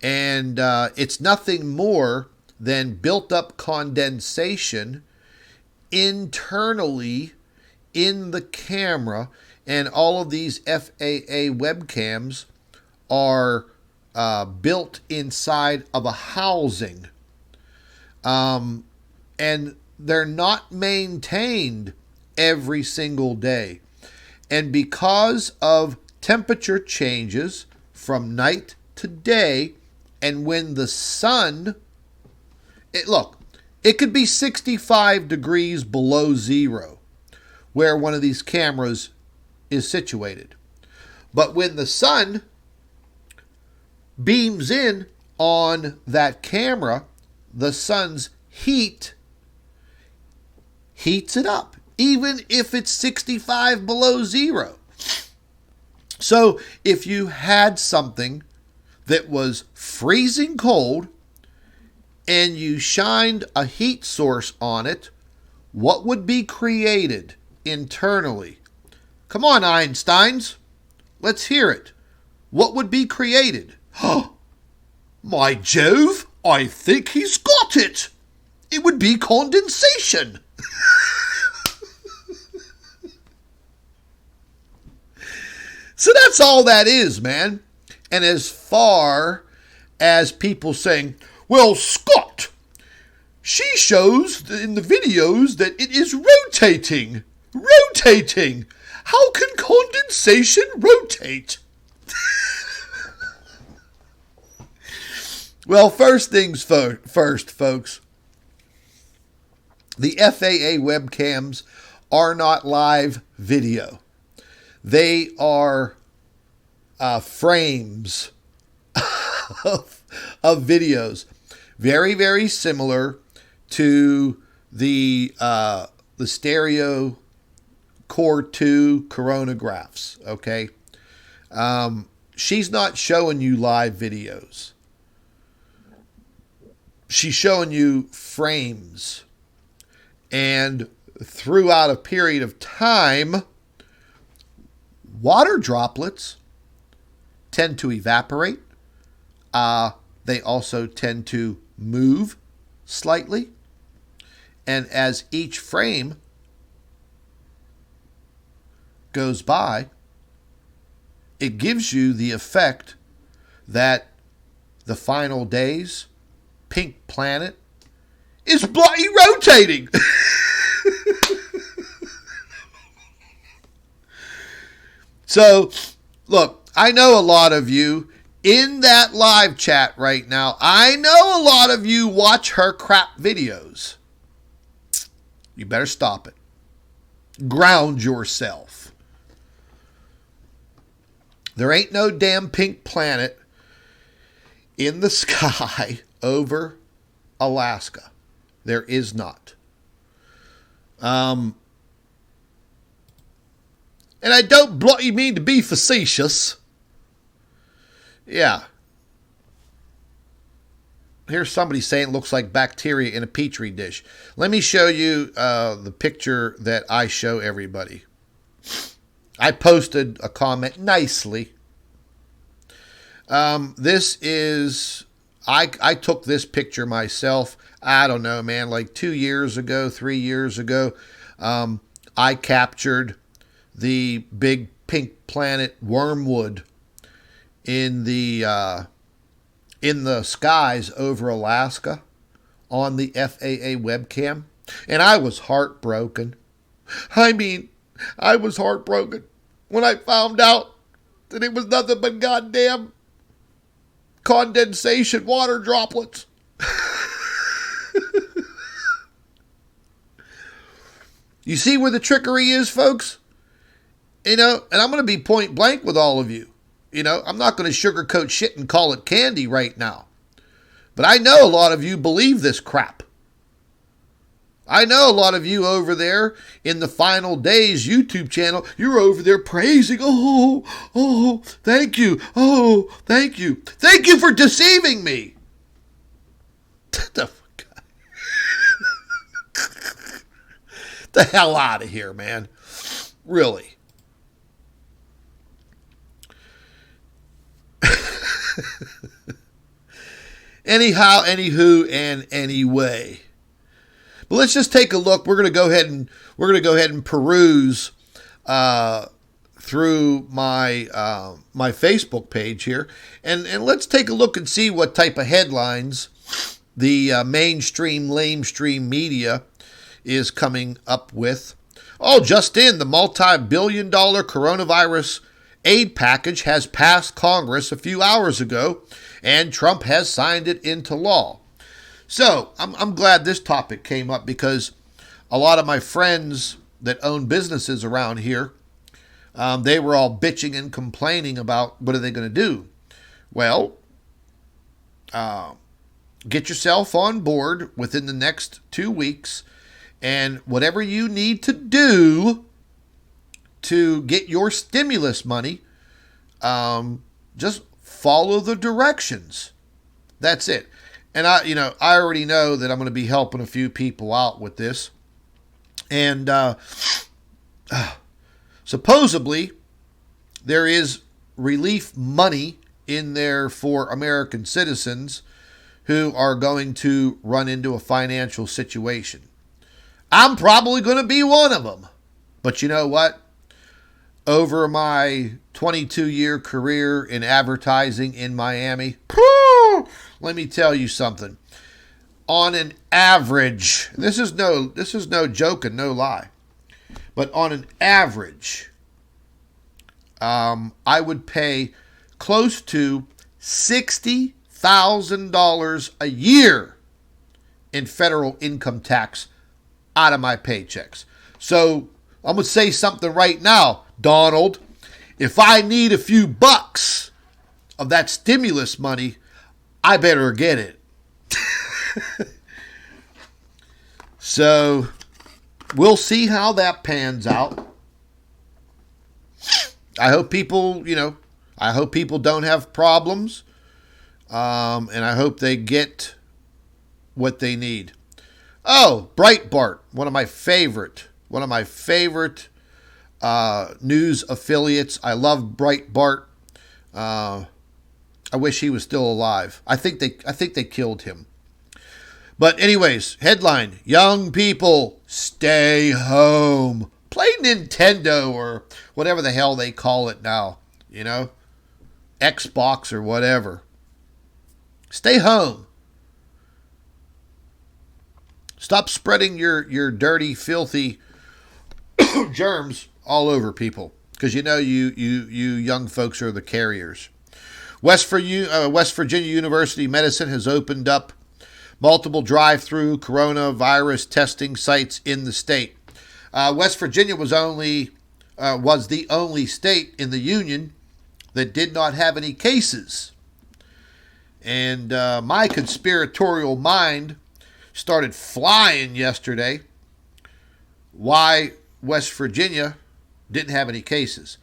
[SPEAKER 1] and it's nothing more than built up condensation internally in the camera. And all of these FAA webcams are built inside of a housing. And they're not maintained every single day. And because of temperature changes from night to day, and when the sun, it could be 65 degrees below zero where one of these cameras is situated. But when the sun beams in on that camera, the sun's heat heats it up, even if it's 65 below zero. So if you had something that was freezing cold and you shined a heat source on it, what would be created internally? Come on, Einsteins. Let's hear it. What would be created? My Jove, I think he's got it. It would be condensation. So that's all that is, man. And as far as people saying, well, Scott, she shows in the videos that it is rotating. Rotating. How can condensation rotate? Well, first things first, folks. The FAA webcams are not live video. They are frames of videos. Very, very similar to the stereo Core 2 coronagraphs, okay? She's not showing you live videos. She's showing you frames. And throughout a period of time, water droplets tend to evaporate. They also tend to move slightly. And as each frame goes by, it gives you the effect that the final day's pink planet is bloody rotating. So, look, I know a lot of you in that live chat right now. I know a lot of you watch her crap videos. You better stop it. Ground yourself. There ain't no damn pink planet in the sky over Alaska. There is not. And I don't bloody mean to be facetious. Yeah. Here's somebody saying it looks like bacteria in a petri dish. Let me show you the picture that I show everybody. I posted a comment nicely. This is... I took this picture myself. I don't know, man, like 2 years ago, 3 years ago. I captured the big pink planet Wormwood in the skies over Alaska on the FAA webcam. And I was heartbroken. I mean, I was heartbroken when I found out that it was nothing but goddamn condensation water droplets. You see where the trickery is, folks? You know, and I'm going to be point blank with all of you. You know, I'm not going to sugarcoat shit and call it candy right now. But I know a lot of you believe this crap. I know a lot of you over there in the Final Days YouTube channel, you're over there praising, oh, thank you, oh, thank you. Thank you for deceiving me. The hell out of here, man. Really. Anyhow, anywho, and anyway. But let's just take a look. We're going to go ahead and peruse through my my Facebook page here, and let's take a look and see what type of headlines the mainstream lamestream media is coming up with. Oh, just in, the multi-billion-dollar coronavirus aid package has passed Congress a few hours ago, and Trump has signed it into law. So I'm glad this topic came up because a lot of my friends that own businesses around here, they were all bitching and complaining about what are they going to do. Well, get yourself on board within the next 2 weeks, and whatever you need to do to get your stimulus money, just follow the directions. That's it. And I already know that I'm going to be helping a few people out with this. And supposedly there is relief money in there for American citizens who are going to run into a financial situation. I'm probably going to be one of them. But you know what? Over my 22-year career in advertising in Miami, let me tell you something. On an average, this is no joke and no lie, but on an average, I would pay close to $60,000 a year in federal income tax out of my paychecks. So I'm going to say something right now, Donald. If I need a few bucks of that stimulus money, I better get it. So we'll see how that pans out. I hope people, I hope people don't have problems. And I hope they get what they need. Oh, Breitbart, one of my favorite news affiliates. I love Breitbart. I wish he was still alive. I think they killed him. But anyways, headline: young people stay home. Play Nintendo or whatever the hell they call it now. Xbox or whatever. Stay home. Stop spreading your dirty, filthy germs all over people, because you young folks are the carriers. West Virginia University Medicine has opened up multiple drive-through coronavirus testing sites in the state. West Virginia was the only state in the union that did not have any cases. And my conspiratorial mind started flying yesterday why West Virginia didn't have any cases.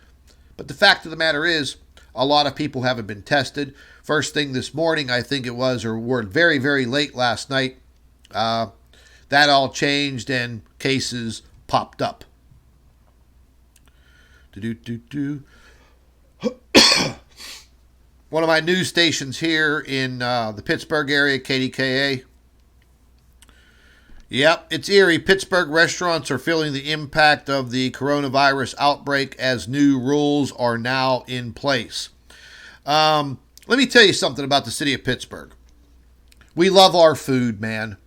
[SPEAKER 1] But the fact of the matter is, a lot of people haven't been tested. First thing this morning, I think it was, or were very, very late last night, that all changed and cases popped up. One of my news stations here in the Pittsburgh area, KDKA. Yep, it's eerie. Pittsburgh restaurants are feeling the impact of the coronavirus outbreak as new rules are now in place. Let me tell you something about the city of Pittsburgh. We love our food, man.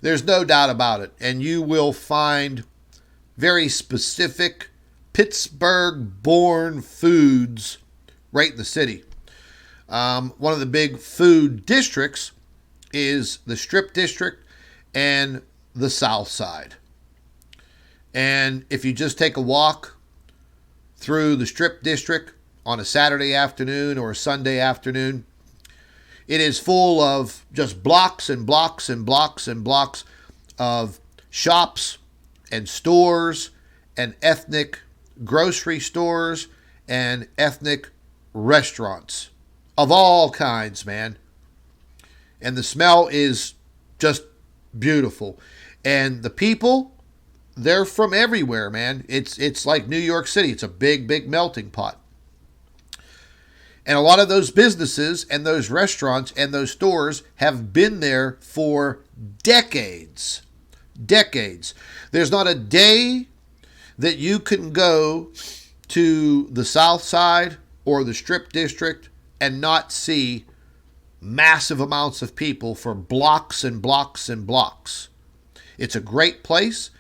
[SPEAKER 1] There's no doubt about it. And you will find very specific Pittsburgh-born foods right in the city. One of the big food districts is the Strip District and the South Side. And if you just take a walk through the Strip District on a Saturday afternoon or a Sunday afternoon, it is full of just blocks and blocks and blocks and blocks of shops and stores and ethnic grocery stores and ethnic restaurants of all kinds, man. And the smell is just beautiful. And the people, they're from everywhere, man. It's like New York City. It's a big, big melting pot. And a lot of those businesses and those restaurants and those stores have been there for decades. Decades. There's not a day that you can go to the South Side or the Strip District and not see massive amounts of people for blocks and blocks and blocks. It's a great place,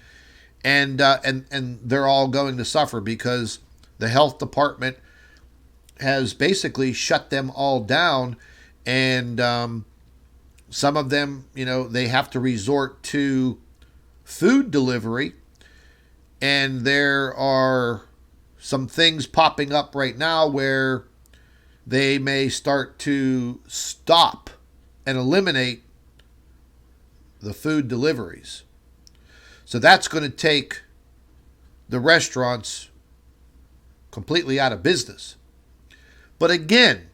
[SPEAKER 1] and they're all going to suffer because the health department has basically shut them all down, and some of them, they have to resort to food delivery, and there are some things popping up right now where they may start to stop and eliminate the food deliveries. So that's going to take the restaurants completely out of business. But again,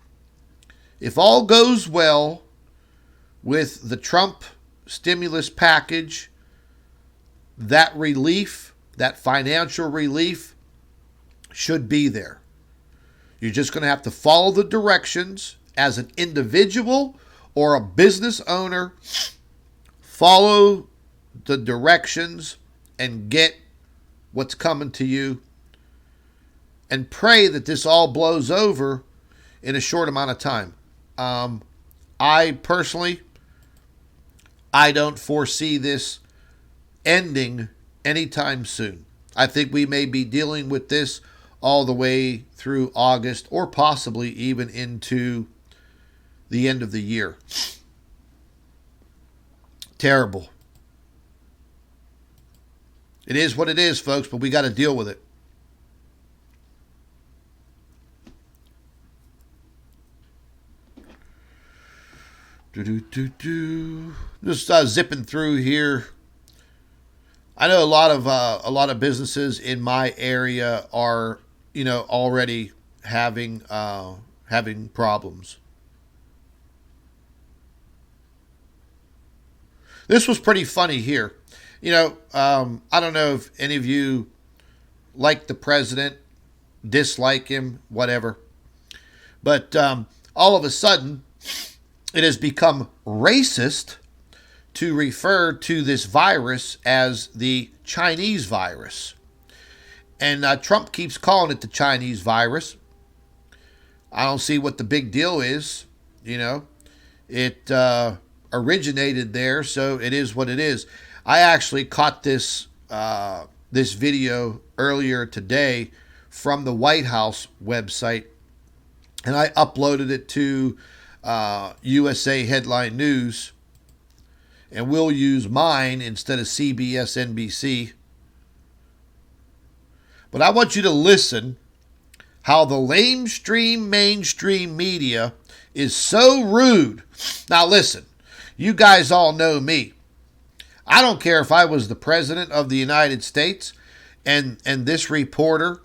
[SPEAKER 1] if all goes well with the Trump stimulus package, that relief, that financial relief should be there. You're just going to have to follow the directions as an individual or a business owner. Follow the directions and get what's coming to you. And pray that this all blows over in a short amount of time. I personally, I don't foresee this ending anytime soon. I think we may be dealing with this all the way through August or possibly even into the end of the year. Terrible. It is what it is, folks, but we got to deal with it. Just zipping through here. I know a lot of businesses in my area are, already having problems. This was pretty funny here. I don't know if any of you like the president, dislike him, whatever. But all of a sudden, it has become racist to refer to this virus as the Chinese virus. And Trump keeps calling it the Chinese virus. I don't see what the big deal is. It originated there, so it is what it is. I actually caught this video earlier today from the White House website, and I uploaded it to USA Headline News, and we'll use mine instead of CBS NBC. But I want you to listen how the mainstream media is so rude. Now listen, you guys all know me. I don't care if I was the president of the United States and this reporter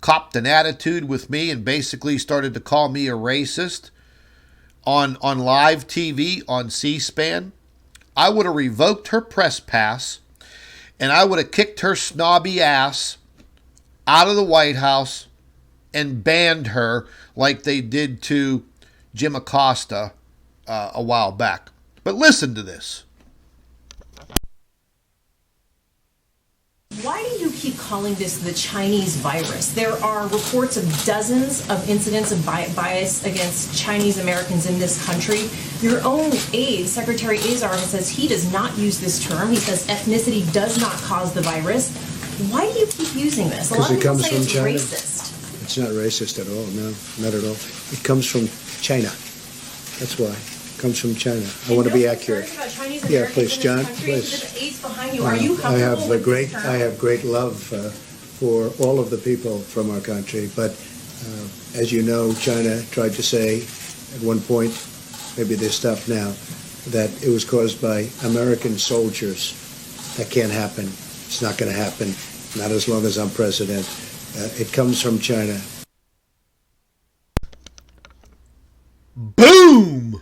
[SPEAKER 1] copped an attitude with me and basically started to call me a racist on live TV on C-SPAN. I would have revoked her press pass and I would have kicked her snobby ass out of the White House and banned her like they did to Jim Acosta a while back. But listen to this.
[SPEAKER 8] Why do you keep calling this the Chinese virus? There are reports of dozens of incidents of bias against Chinese Americans in this country. Your own aide, Secretary Azar, says he does not use this term. He says ethnicity does not cause the virus. Why do you keep using this? A lot of people say it's racist.
[SPEAKER 9] It's not racist at all. No, not at all. It comes from China. That's why. It comes from China. I want to be accurate. Yeah, please, John. Please.
[SPEAKER 8] Are you
[SPEAKER 9] I have great love for all of the people from our country. But as you know, China tried to say at one point, maybe they stopped now, that it was caused by American soldiers. That can't happen. It's not going to happen. Not as long as I'm president. It comes from China.
[SPEAKER 1] Boom!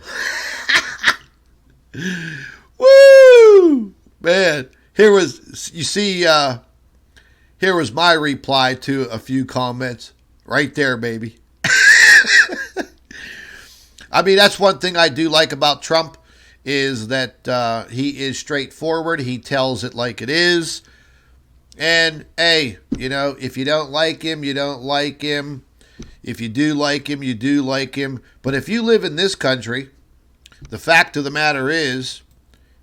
[SPEAKER 1] Woo! Man, here was my reply to a few comments. Right there, baby. I mean, that's one thing I do like about Trump is that he is straightforward. He tells it like it is. And, hey, if you don't like him, you don't like him. If you do like him, you do like him. But if you live in this country, the fact of the matter is,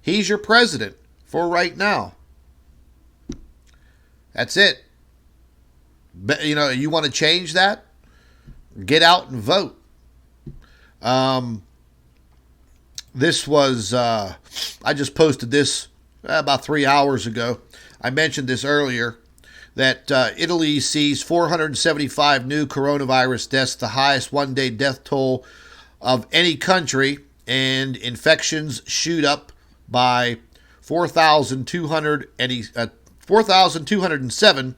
[SPEAKER 1] he's your president for right now. That's it. But, you want to change that? Get out and vote. This was, I just posted this about 3 hours ago. I mentioned this earlier, that Italy sees 475 new coronavirus deaths, the highest one-day death toll of any country, and infections shoot up by 4,207,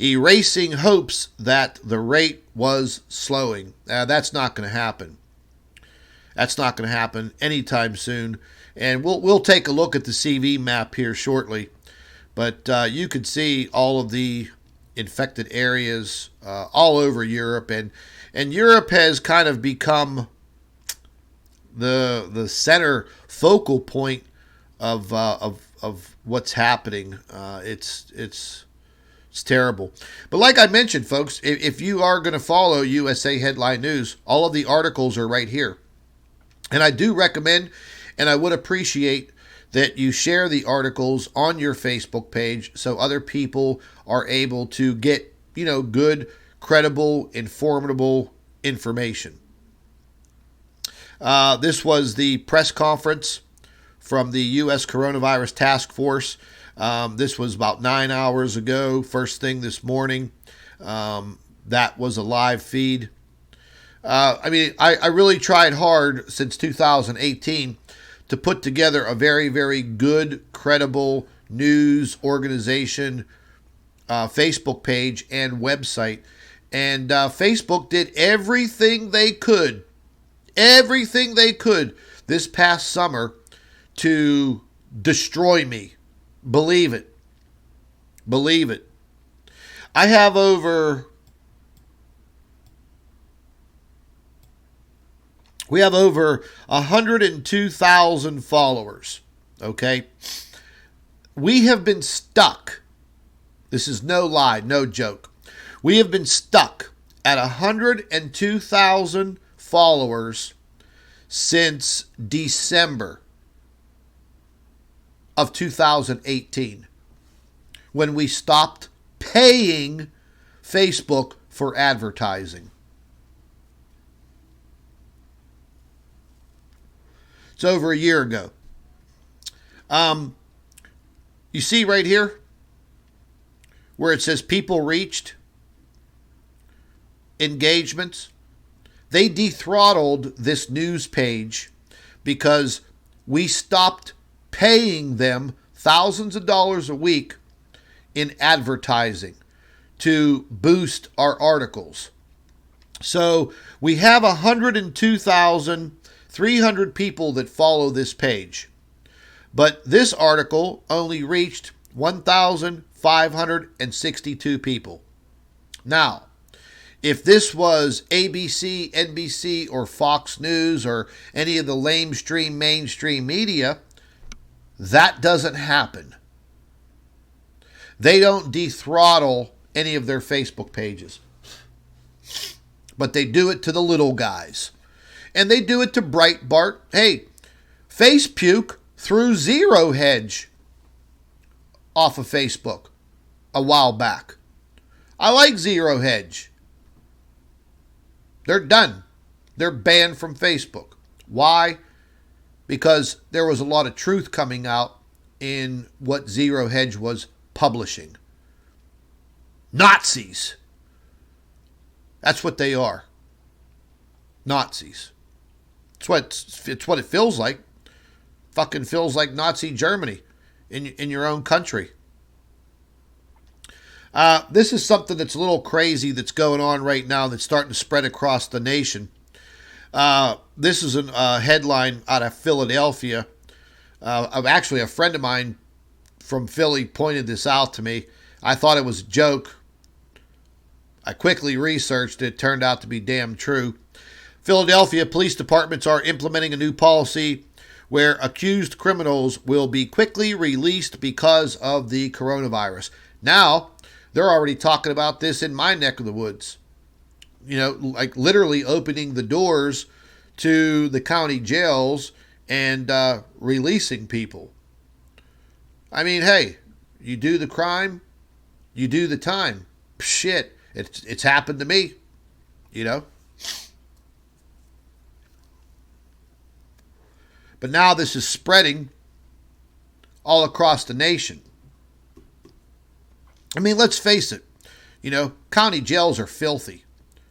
[SPEAKER 1] erasing hopes that the rate was slowing. That's not going to happen. That's not going to happen anytime soon. And we'll take a look at the CV map here shortly. But you could see all of the infected areas all over Europe, and Europe has kind of become the center focal point of what's happening. It's terrible. But like I mentioned, folks, if you are going to follow USA Headline News, all of the articles are right here. And I do recommend, and I would appreciate that you share the articles on your Facebook page so other people are able to get, good, credible, informative information. This was the press conference from the U.S. Coronavirus Task Force. This was about 9 hours ago, first thing this morning. That was a live feed. I really tried hard since 2018 to put together a very, very good, credible news organization, Facebook page and website. And Facebook did everything they could this past summer to destroy me. Believe it. I have we have over 102,000 followers, okay? We have been stuck. This is no lie, no joke. We have been stuck at 102,000 followers since December of 2018, when we stopped paying Facebook for advertising. It's over a year ago. You see right here where it says people reached, engagements. They dethrottled this news page because we stopped paying them thousands of dollars a week in advertising to boost our articles. So we have 102,300 people that follow this page. But this article only reached 1,562 people. Now, if this was ABC, NBC, or Fox News, or any of the mainstream media, that doesn't happen. They don't dethrottle any of their Facebook pages. But they do it to the little guys. And they do it to Breitbart. Hey, Face Puke threw Zero Hedge off of Facebook a while back. I like Zero Hedge. They're done. They're banned from Facebook. Why? Because there was a lot of truth coming out in what Zero Hedge was publishing. Nazis. That's what they are. Nazis. It's what it feels like. Fucking feels like Nazi Germany in your own country. This is something that's a little crazy that's going on right now that's starting to spread across the nation. This is a headline out of Philadelphia. Actually, a friend of mine from Philly pointed this out to me. I thought it was a joke. I quickly researched it. It turned out to be damn true. Philadelphia police departments are implementing a new policy where accused criminals will be quickly released because of the coronavirus. Now, they're already talking about this in my neck of the woods. You know, like literally opening the doors to the county jails and releasing people. I mean, hey, you do the crime, you do the time. Shit, it's happened to me, you know. But now this is spreading all across the nation. I mean, let's face it, you know, county jails are filthy,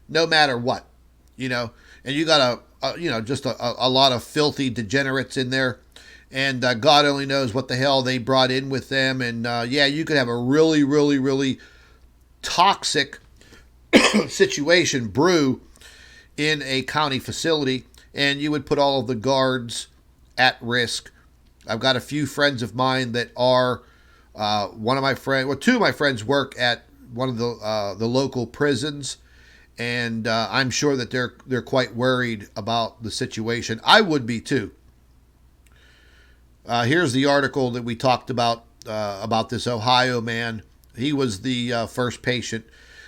[SPEAKER 1] no matter what, you know, and you got just a lot of filthy degenerates in there, and God only knows what the hell they brought in with them, and yeah, you could have a really, really, really toxic situation brew in a county facility, and you would put all of the guards at risk. I've got a few friends of mine that are, two of my friends work at one of the local prisons, and I'm sure that they're quite worried about the situation. I would be too. Here's the article that we talked about this Ohio man. He was the first patient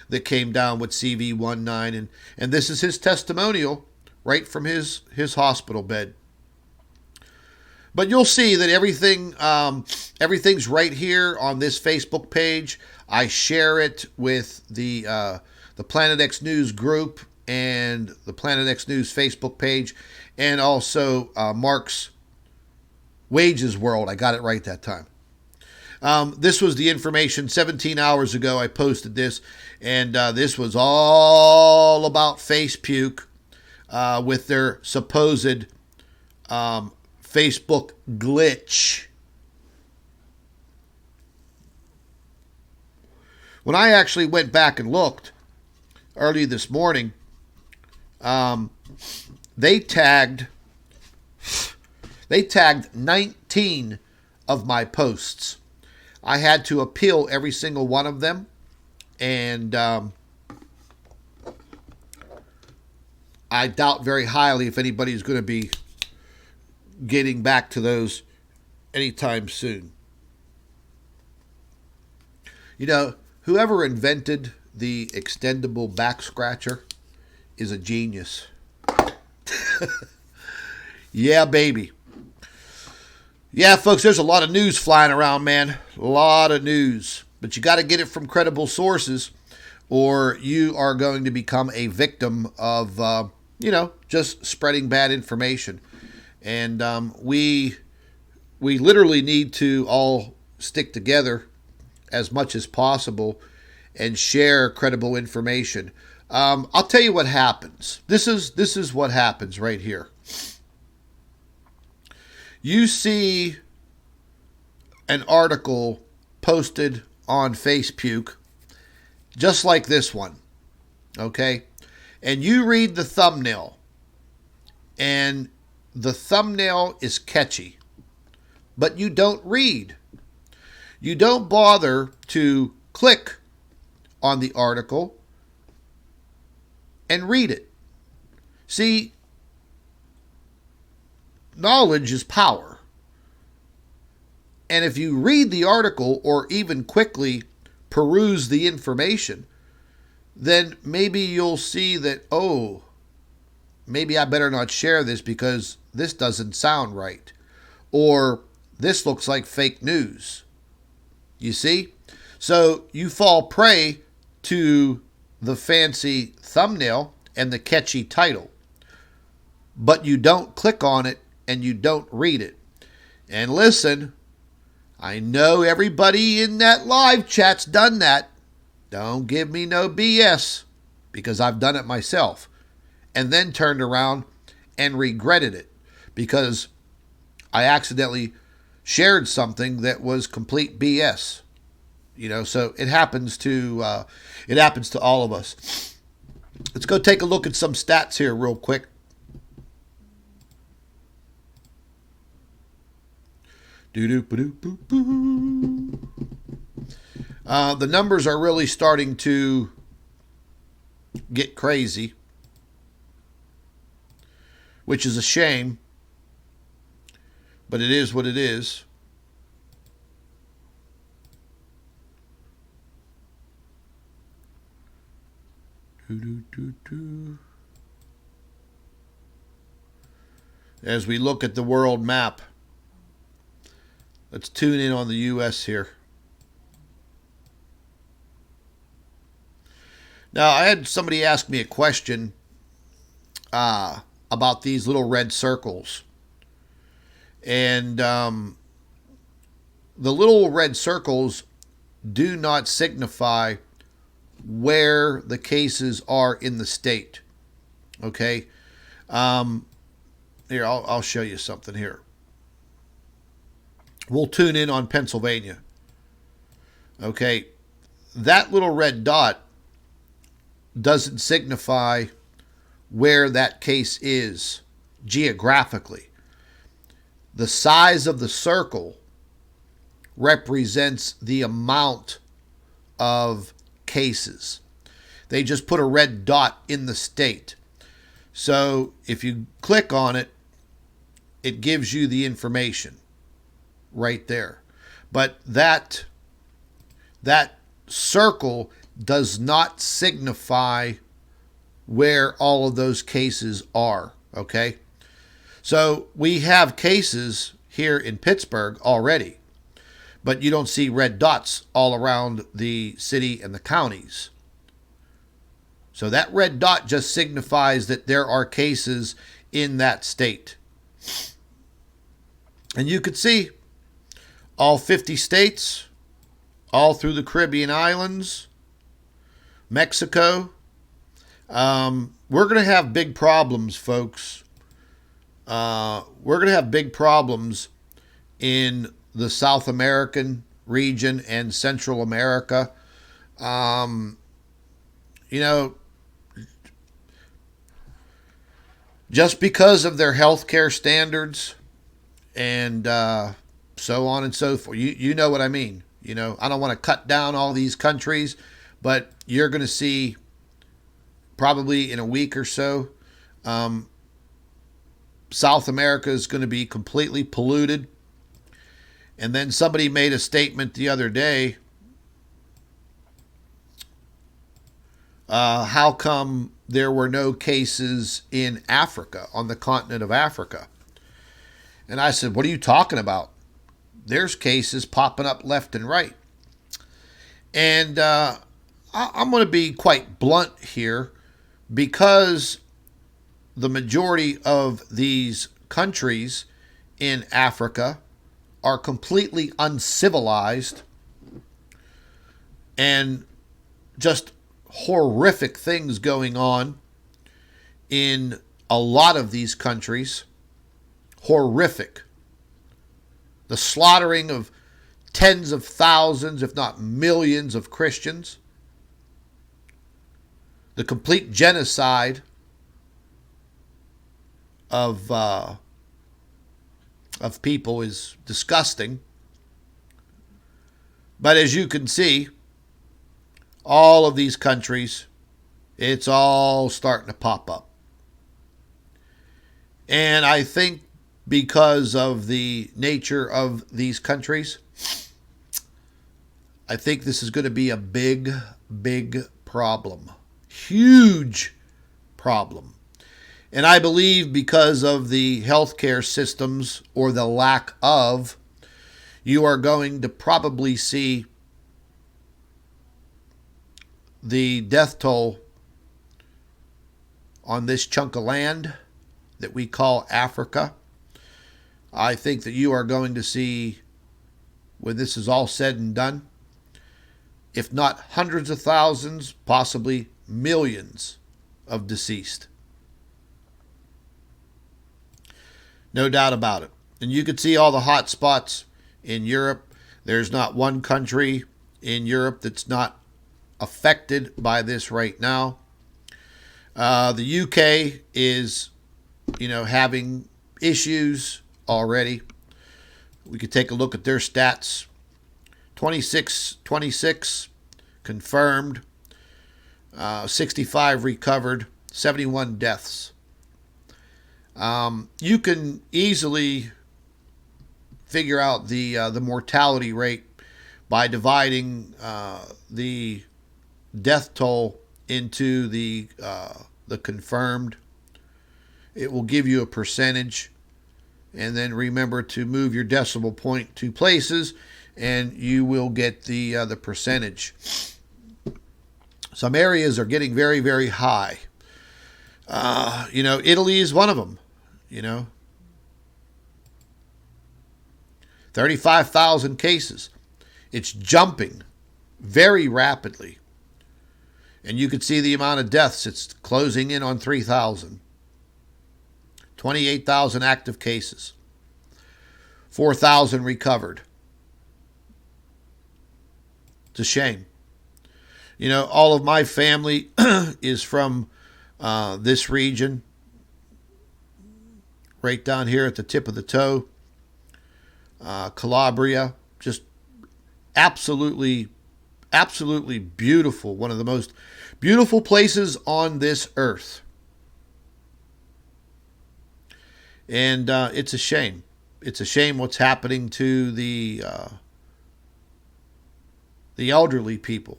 [SPEAKER 1] that came down with CV19, and this is his testimonial right from his hospital bed. But you'll see that everything's right here on this Facebook page. I share it with the Planet X News group and the Planet X News Facebook page, and also Mark's Wages World. I got it right that time. This was the information 17 hours ago. I posted this, and this was all about face puke with their supposed Facebook glitch. When I actually went back and looked early this morning, they tagged 19 of my posts. I had to appeal every single one of them, and I doubt very highly if anybody's going to be getting back to those anytime soon. You know, whoever invented the extendable back scratcher is a genius. Yeah, baby. Yeah, folks, there's a lot of news flying around, man. A lot of news. But you got to get it from credible sources, or you are going to become a victim of, just spreading bad information. And we literally need to all stick together as much as possible and share credible information. I'll tell you what happens. This is what happens right here. You see an article posted on Facebook, just like this one, okay? And you read the thumbnail, and the thumbnail is catchy, but you don't read. You don't bother to click on the article and read it. See, knowledge is power. And if you read the article or even quickly peruse the information, then maybe you'll see that, oh, maybe I better not share this because this doesn't sound right. Or this looks like fake news. You see? So you fall prey to the fancy thumbnail and the catchy title. But you don't click on it and you don't read it. And listen, I know everybody in that live chat's done that. Don't give me no BS, because I've done it myself. And then turned around and regretted it because I accidentally shared something that was complete BS. You know, so it happens to all of us. Let's go take a look at some stats here real quick. The numbers are really starting to get crazy, which is a shame, but it is what it is. As we look at the world map, let's tune in on the U.S. here. Now, I had somebody ask me a question about these little red circles. And the little red circles do not signify where the cases are in the state. Okay? Here, I'll show you something here. We'll tune in on Pennsylvania. Okay? That little red dot doesn't signify where that case is geographically. The size of the circle represents the amount of cases. They just put a red dot in the state. So if you click on it, it gives you the information right there. But that circle does not signify where all of those cases are, okay? So we have cases here in Pittsburgh already, but you don't see red dots all around the city and the counties. So that red dot just signifies that there are cases in that state. And you could see all 50 states, all through the Caribbean islands, Mexico. We're going to have big problems, folks. We're going to have big problems in the South American region and Central America. You know, just because of their healthcare standards and so on and so forth. You know what I mean. You know, I don't want to cut down all these countries, but you're going to see probably in a week or so, South America is going to be completely polluted. And then somebody made a statement the other day. How come there were no cases in Africa, on the continent of Africa? And I said, what are you talking about? There's cases popping up left and right. And I'm going to be quite blunt here, because the majority of these countries in Africa are completely uncivilized and just horrific things going on in a lot of these countries. Horrific. The slaughtering of tens of thousands, if not millions, of Christians. The complete genocide of people is disgusting. But as you can see, all of these countries, it's all starting to pop up. And I think because of the nature of these countries, I think this is going to be a big, big problem. Huge problem. And I believe because of the healthcare systems, or the lack of, you are going to probably see the death toll on this chunk of land that we call Africa. I think that you are going to see, when this is all said and done, if not hundreds of thousands, possibly millions of deceased. No doubt about it. And you can see all the hot spots in Europe. There's not one country in Europe that's not affected by this right now. The UK is, having issues already. We could take a look at their stats. 26 confirmed, 65 recovered, 71 deaths. You can easily figure out the mortality rate by dividing the death toll into the confirmed. It will give you a percentage, and then remember to move your decimal point 2 places, and you will get the percentage. Some areas are getting very, very high. Italy is one of them. 35,000 cases. It's jumping very rapidly. And you can see the amount of deaths. It's closing in on 3,000. 28,000 active cases. 4,000 recovered. It's a shame. All of my family is from this region, right down here at the tip of the toe. Calabria, just absolutely Absolutely beautiful. One of the most beautiful places on this earth. And it's a shame. It's a shame what's happening to the elderly people.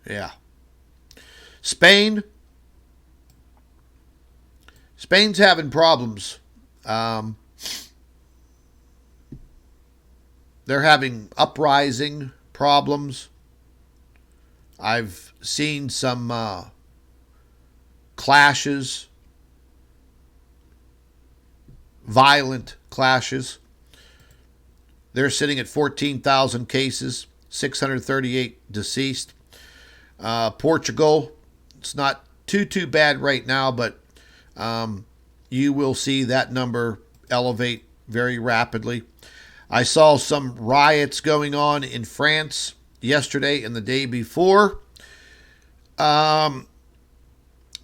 [SPEAKER 1] Yeah. Spain's having problems. They're having uprising problems. I've seen some clashes, violent clashes. They're sitting at 14,000 cases, 638 deceased. Portugal, it's not too bad right now, but you will see that number elevate very rapidly. I saw some riots going on in France yesterday and the day before. The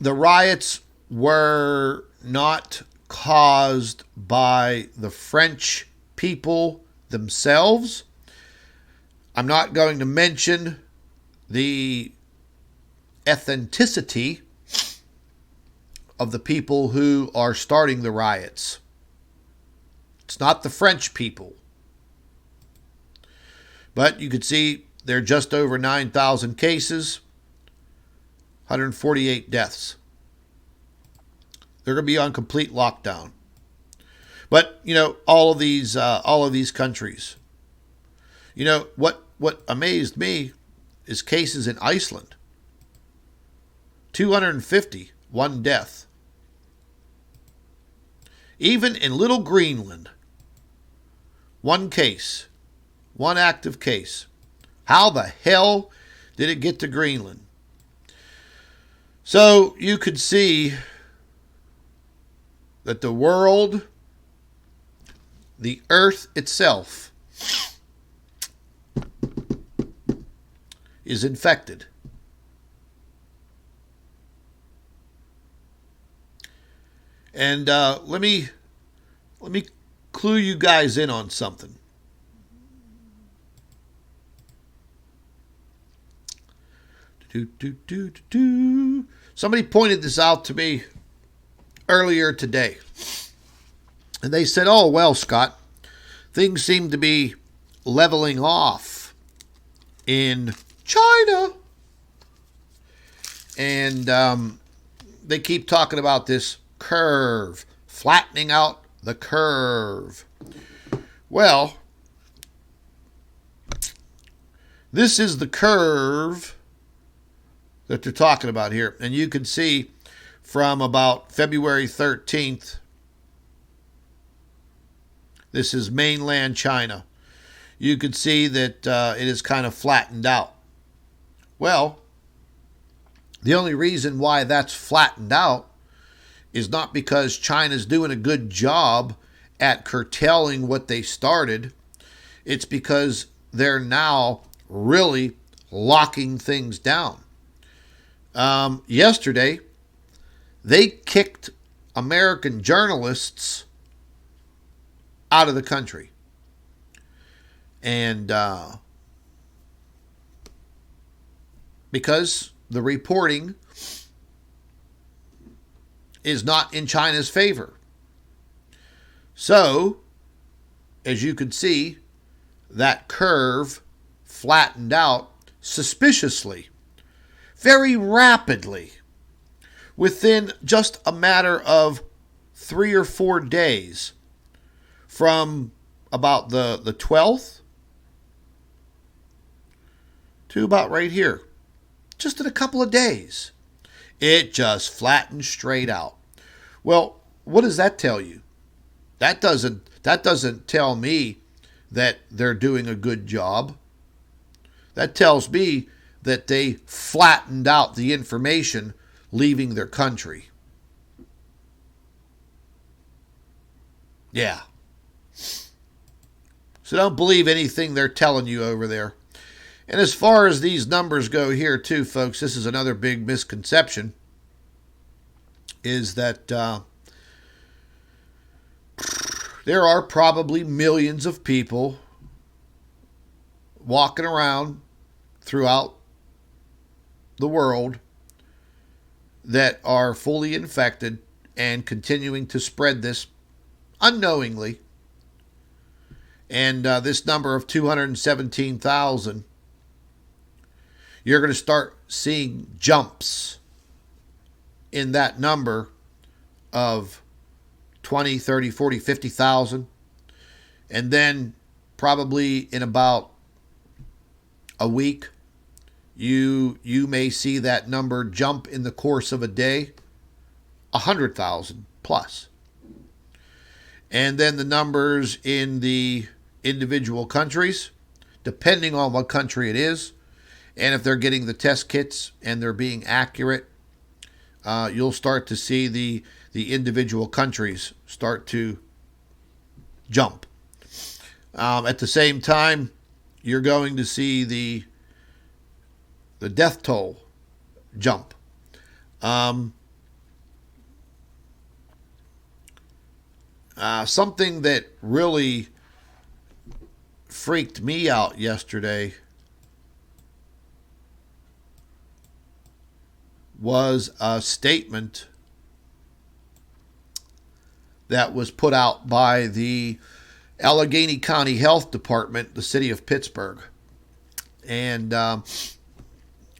[SPEAKER 1] riots were not caused by the French people themselves. I'm not going to mention the ethnicity of the people who are starting the riots. It's not the French people. But you could see there are just over 9,000 cases, 148 deaths. They're going to be on complete lockdown. But, all of these countries. What amazed me is cases in Iceland. 250, one death. Even in little Greenland, one case, one active case. How the hell did it get to Greenland? So you could see that the world, the earth itself, is infected. And let me clue you guys in on something. Somebody pointed this out to me earlier today. And they said, oh, well, Scott, things seem to be leveling off in China. And they keep talking about this curve, flattening out the curve. Well, this is the curve that they're talking about here. And you can see from about February 13th, this is mainland China. You could see that it is kind of flattened out. Well, the only reason why that's flattened out is not because China's doing a good job at curtailing what they started. It's because they're now really locking things down. Yesterday, they kicked American journalists out of the country. And because the reporting is not in China's favor. So, as you can see, that curve flattened out suspiciously, very rapidly, within just a matter of 3 or 4 days, from about the 12th to about right here. Just in a couple of days. It just flattened straight out. Well, what does that tell you? That doesn't tell me that they're doing a good job. That tells me that they flattened out the information leaving their country. Yeah. So don't believe anything they're telling you over there. And as far as these numbers go here too, folks, this is another big misconception, is that there are probably millions of people walking around throughout the world that are fully infected and continuing to spread this unknowingly. And this number of 217,000, you're going to start seeing jumps in that number of 20, 30, 40, 50,000. And then probably in about a week, you may see that number jump in the course of a day, 100,000 plus. And then the numbers in the individual countries, depending on what country it is, and if they're getting the test kits and they're being accurate, you'll start to see the individual countries start to jump. At the same time, you're going to see the death toll jump. Something that really freaked me out yesterday was a statement that was put out by the Allegheny County Health Department, the city of Pittsburgh. And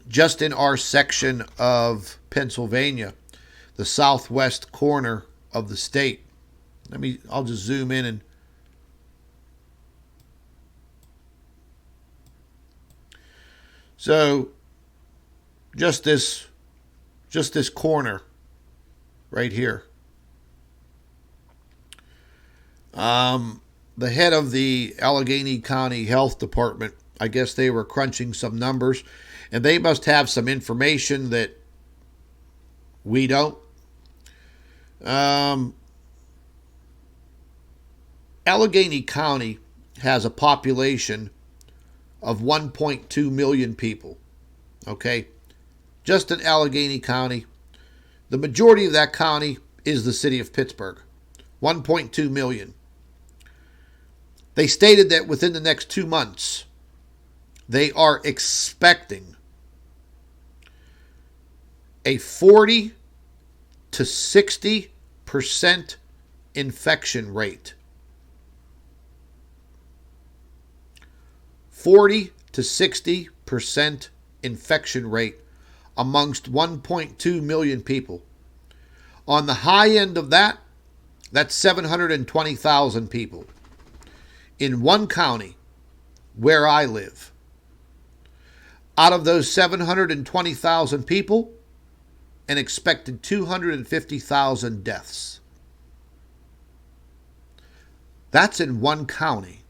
[SPEAKER 1] just in our section of Pennsylvania, the southwest corner of the state, I'll just zoom in and so just this corner right here. The head of the Allegheny County Health Department, I guess they were crunching some numbers, and they must have some information that we don't. Allegheny County has a population of 1.2 million people. Okay? Just in Allegheny County. The majority of that county is the city of Pittsburgh. 1.2 million. They stated that within the next 2 months, they are expecting a 40 to 60% infection rate. 40 to 60% infection rate amongst 1.2 million people. On the high end of that, that's 720,000 people. In one county where I live, out of those 720,000 people, an expected 250,000 deaths. That's in one county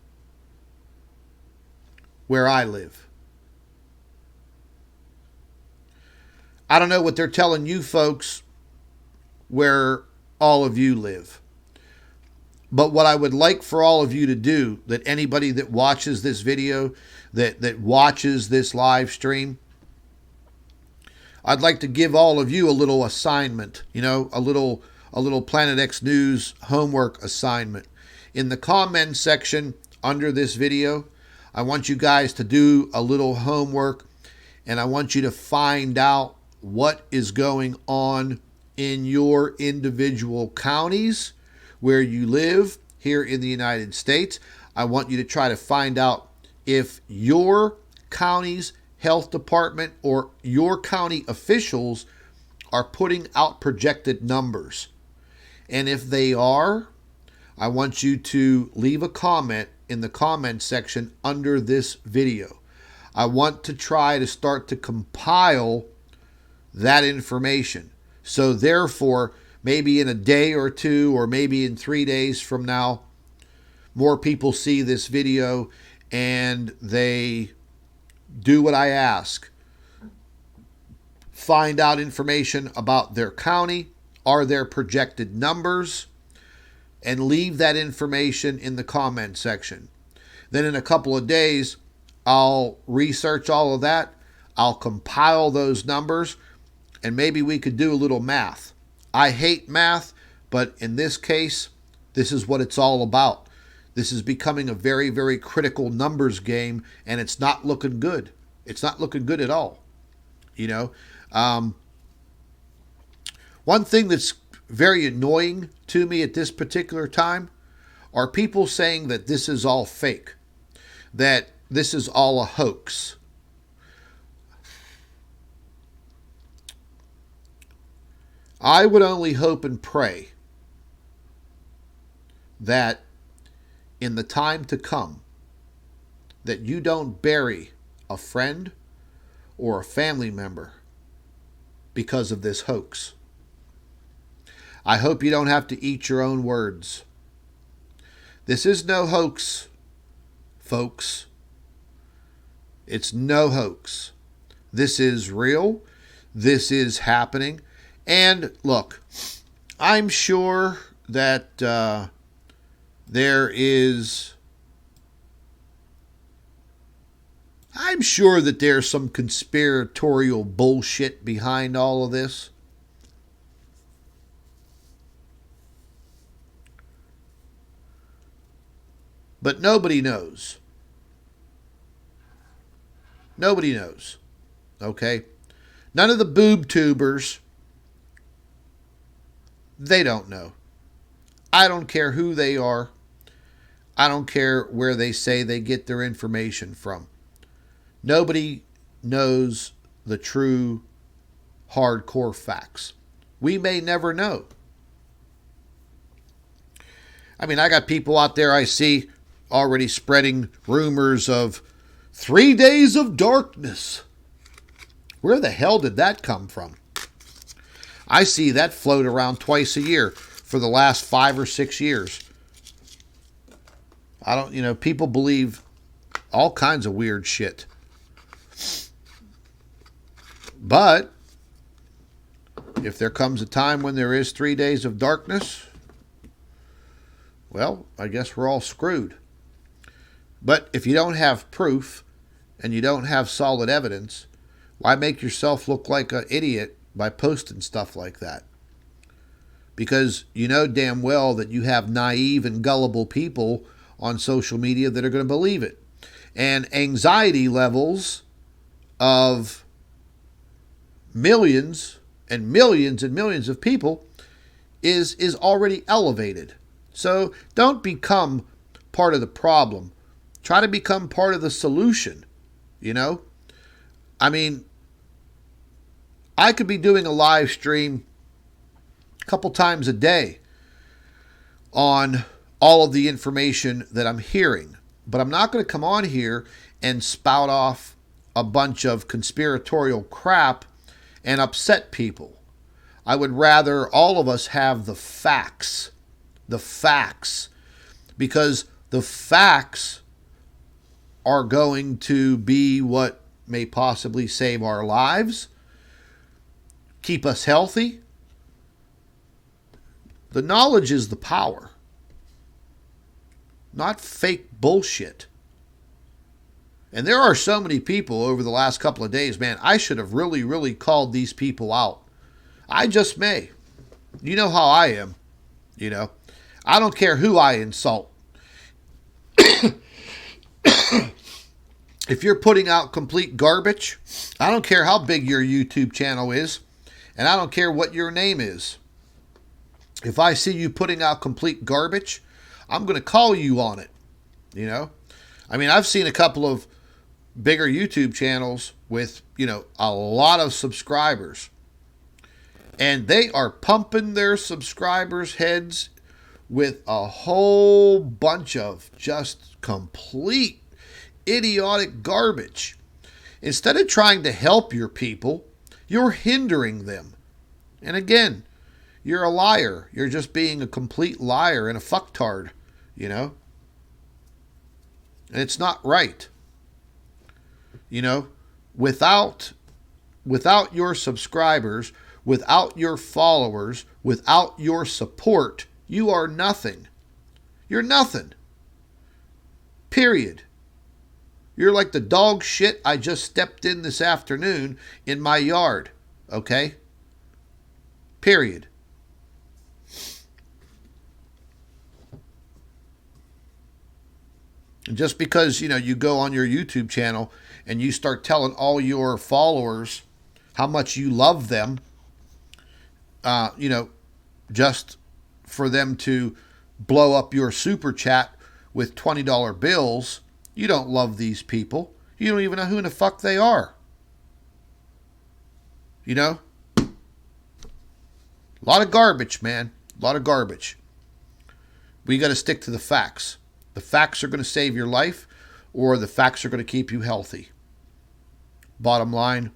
[SPEAKER 1] where I live. I don't know what they're telling you folks where all of you live. But what I would like for all of you to do, that anybody that watches this video, that watches this live stream, I'd like to give all of you a little assignment, a little Planet X News homework assignment. In the comment section under this video, I want you guys to do a little homework, and I want you to find out what is going on in your individual counties where you live here in the United States. I want you to try to find out if your county's health department or your county officials are putting out projected numbers. And if they are, I want you to leave a comment in the comment section under this video. I want to try to start to compile that information. So therefore, maybe in a day or two, or maybe in 3 days from now, more people see this video and they do what I ask. Find out information about their county, are there projected numbers, and leave that information in the comment section. Then in a couple of days, I'll research all of that. I'll compile those numbers, and maybe we could do a little math. I hate math, but in this case, this is what it's all about. This is becoming a very, very critical numbers game, and it's not looking good. It's not looking good at all. You know, one thing that's very annoying to me at this particular time are people saying that this is all fake, that this is all a hoax. I would only hope and pray that in the time to come, that you don't bury a friend or a family member because of this hoax. I hope you don't have to eat your own words. This is no hoax, folks. It's no hoax. This is real. This is happening. And look, I'm sure that there's some conspiratorial bullshit behind all of this. But nobody knows. Nobody knows. Okay? None of the boob tubers, they don't know. I don't care who they are. I don't care where they say they get their information from. Nobody knows the true hardcore facts. We may never know. I mean, I got people out there I see already spreading rumors of 3 days of darkness. Where the hell did that come from? I see that float around twice a year for the last 5 or 6 years. People believe all kinds of weird shit. But if there comes a time when there is 3 days of darkness, well, I guess we're all screwed. But if you don't have proof and you don't have solid evidence, why make yourself look like an idiot by posting stuff like that? Because you know damn well that you have naive and gullible people on social media that are going to believe it. And anxiety levels of millions and millions and millions of people is already elevated. So don't become part of the problem. Try to become part of the solution, you know? I mean, I could be doing a live stream a couple times a day on all of the information that I'm hearing. But I'm not going to come on here and spout off a bunch of conspiratorial crap and upset people. I would rather all of us have the facts. The facts. Because the facts are going to be what may possibly save our lives, keep us healthy. The knowledge is the power, not fake bullshit. And there are so many people over the last couple of days, man, I should have really, really called these people out. I just may. You know how I am, you know. I don't care who I insult. If you're putting out complete garbage, I don't care how big your YouTube channel is, and I don't care what your name is. If I see you putting out complete garbage, I'm going to call you on it, you know. I mean, I've seen a couple of bigger YouTube channels with, you know, a lot of subscribers, and they are pumping their subscribers' heads with a whole bunch of just complete idiotic garbage. Instead of trying to help your people, you're hindering them. And again, you're a liar. You're just being a complete liar and a fucktard, you know. And it's not right. You know, without your subscribers, without your followers, without your support, you are nothing. You're nothing. Period. You're like the dog shit I just stepped in this afternoon in my yard. Okay? Period. And just because, you go on your YouTube channel and you start telling all your followers how much you love them, just for them to blow up your super chat with $20 bills, you don't love these people. You don't even know who in the fuck they are. A lot of garbage, man. A lot of garbage. We got to stick to the facts. The facts are going to save your life, or the facts are going to keep you healthy. Bottom line,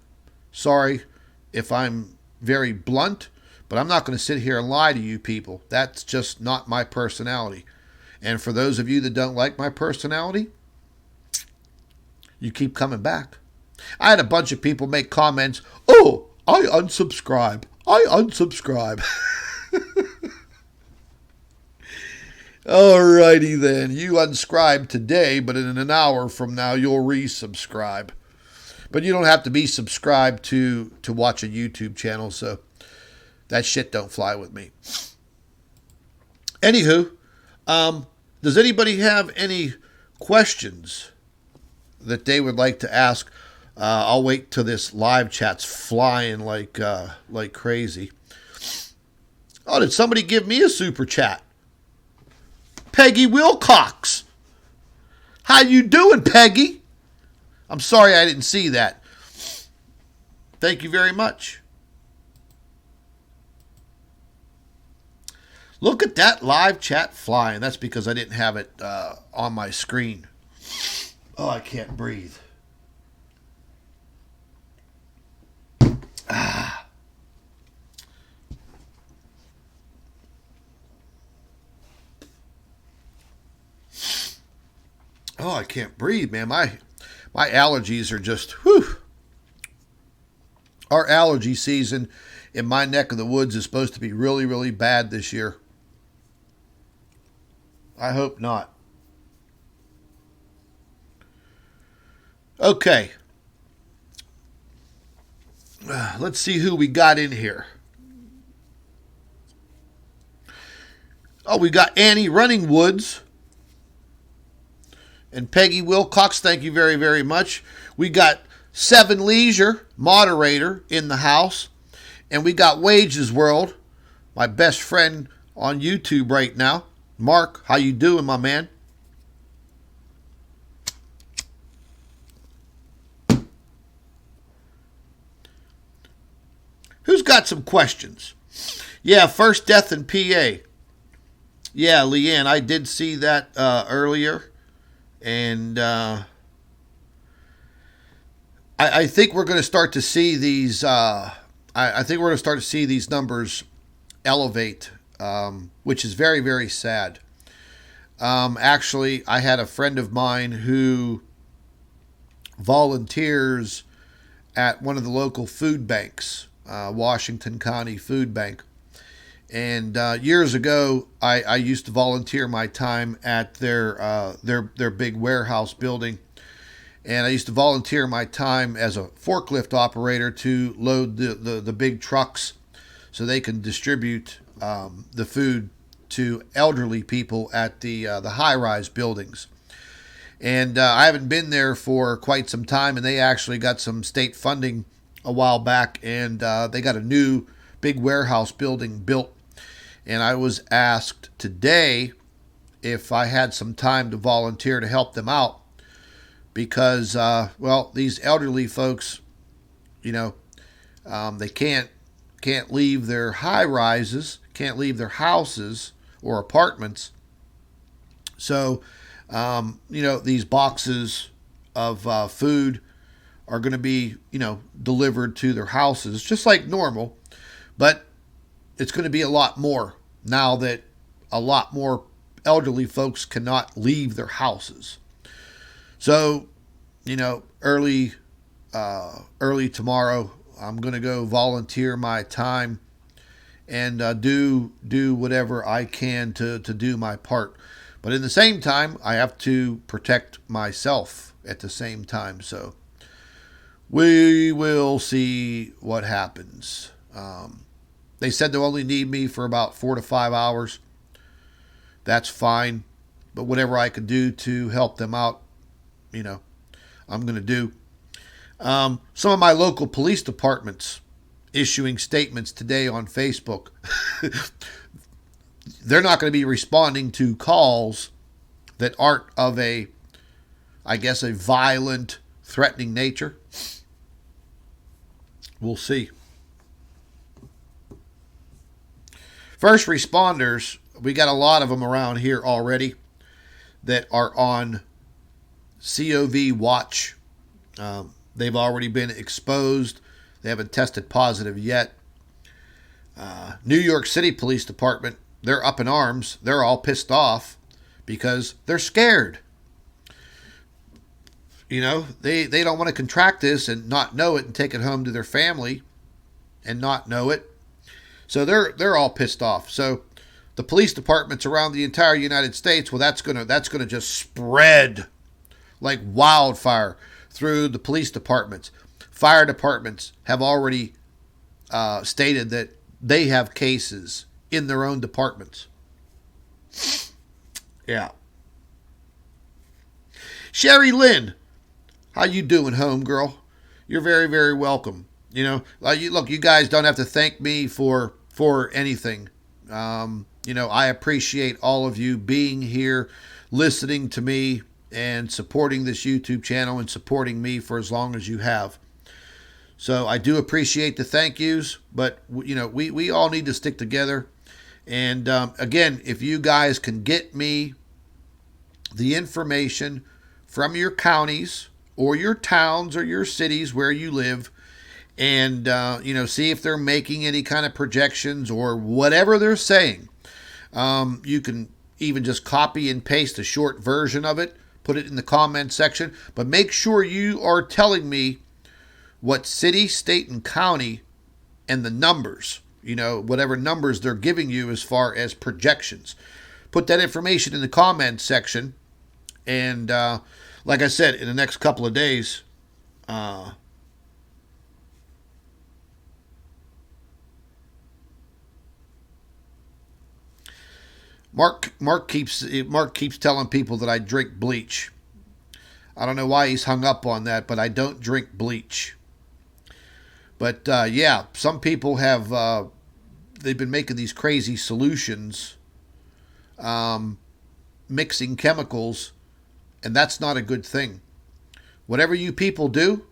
[SPEAKER 1] sorry if I'm very blunt, but I'm not going to sit here and lie to you people. That's just not my personality. And for those of you that don't like my personality, you keep coming back. I had a bunch of people make comments, "Oh, I unsubscribe. I unsubscribe." Alrighty then. You unsubscribe today, but in an hour from now, you'll resubscribe. But you don't have to be subscribed to watch a YouTube channel, so that shit don't fly with me. Anywho, does anybody have any questions that they would like to ask? I'll wait till this live chat's flying like crazy. Oh, did somebody give me a super chat? Peggy Wilcox. How you doing, Peggy? I'm sorry I didn't see that. Thank you very much. Look at that live chat flying. That's because I didn't have it on my screen. Oh, I can't breathe. Oh, I can't breathe, man. My allergies are just, whew. Our allergy season in my neck of the woods is supposed to be really, really bad this year. I hope not. Okay. Let's see who we got in here. Oh, we got Annie Running Woods. And Peggy Wilcox, thank you very, very much. We got Seven Leisure, moderator, in the house. And we got Wages World, my best friend on YouTube right now. Mark, how you doing, my man? Who's got some questions? Yeah, first death in PA. Yeah, Leanne, I did see that earlier. And I think we're going to start to see these. I think we're going to start to see these numbers elevate, which is very, very sad. Actually, I had a friend of mine who volunteers at one of the local food banks, Washington County Food Bank. And years ago, I used to volunteer my time at their big warehouse building. And I used to volunteer my time as a forklift operator to load the big trucks so they can distribute the food to elderly people at the high-rise buildings. And I haven't been there for quite some time, and they actually got some state funding a while back, and they got a new big warehouse building built. And I was asked today if I had some time to volunteer to help them out because, these elderly folks, they can't leave their high rises, can't leave their houses or apartments. So, these boxes of food are going to be, delivered to their houses just like normal, but it's going to be a lot more now that a lot more elderly folks cannot leave their houses. So, early tomorrow, I'm going to go volunteer my time and do whatever I can to do my part. But in the same time, I have to protect myself at the same time. So we will see what happens. They said they'll only need me for about 4 to 5 hours. That's fine. But whatever I could do to help them out, I'm going to do. Some of my local police departments issuing statements today on Facebook. They're not going to be responding to calls that aren't of a violent, threatening nature. We'll see. First responders, we got a lot of them around here already that are on COV watch. They've already been exposed. They haven't tested positive yet. New York City Police Department, they're up in arms. They're all pissed off because they're scared. They don't want to contract this and not know it and take it home to their family and not know it. So they're all pissed off. So the police departments around the entire United States, well, that's gonna just spread like wildfire through the police departments. Fire departments have already stated that they have cases in their own departments. Yeah. Sherry Lynn, how you doing, home girl? You're very, very welcome. Look, you guys don't have to thank me for anything. I appreciate all of you being here, listening to me, and supporting this YouTube channel and supporting me for as long as you have. So I do appreciate the thank yous, but we all need to stick together. And again, if you guys can get me the information from your counties or your towns or your cities where you live, and see if they're making any kind of projections or whatever they're saying. You can even just copy and paste a short version of it, put it in the comment section, but make sure you are telling me what city, state, and county and the numbers, whatever numbers they're giving you as far as projections. Put that information in the comment section, and like I said, in the next couple of days, Mark keeps telling people that I drink bleach. I don't know why he's hung up on that, but I don't drink bleach. But yeah, some people have they've been making these crazy solutions, mixing chemicals, and that's not a good thing. Whatever you people do,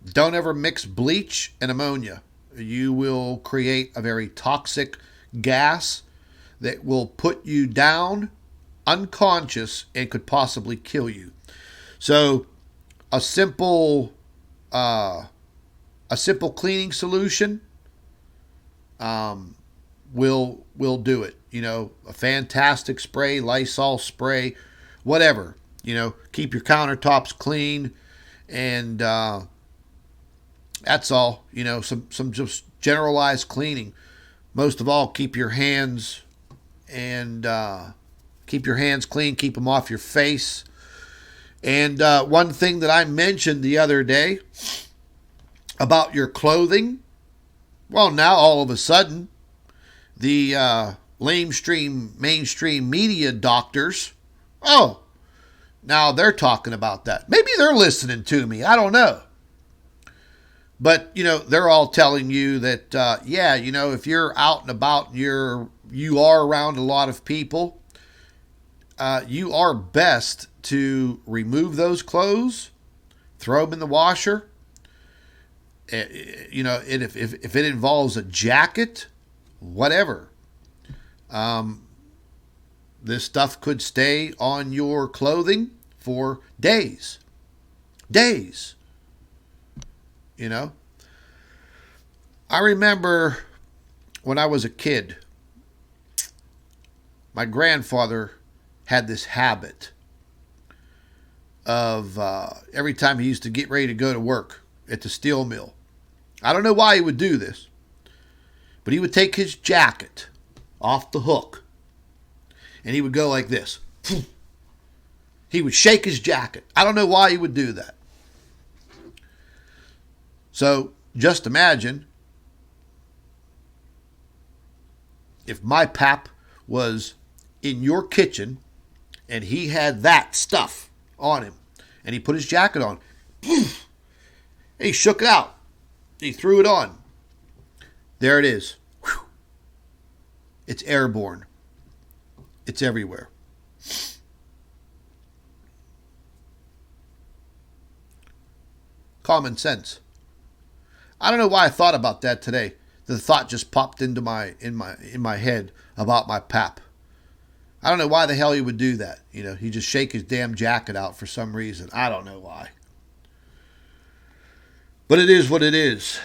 [SPEAKER 1] don't ever mix bleach and ammonia. You will create a very toxic gas that will put you down unconscious and could possibly kill you. So a simple cleaning solution will do it. A fantastic spray, Lysol spray, whatever. Keep your countertops clean, and that's all. Some just generalized cleaning. Most of all, keep your hands clean, keep them off your face. And one thing that I mentioned the other day about your clothing, well, now all of a sudden, the mainstream media doctors, now they're talking about that. Maybe they're listening to me. I don't know. But, they're all telling you that, if you're out and about, you are around a lot of people, you are best to remove those clothes, throw them in the washer. If it involves a jacket, whatever, this stuff could stay on your clothing for days. I remember when I was a kid, my grandfather had this habit of every time he used to get ready to go to work at the steel mill. I don't know why he would do this, but he would take his jacket off the hook and he would go like this. He would shake his jacket. I don't know why he would do that. So just imagine if my pap was in your kitchen And he had that stuff on him. And he put his jacket on. He shook it out. He threw it on. There it is. Whew. It's airborne. It's everywhere. Common sense. I don't know why I thought about that today. The thought just popped into my head about my pap. I don't know why the hell he would do that. You know, he'd just shake his damn jacket out for some reason. I don't know why. But it is what it is.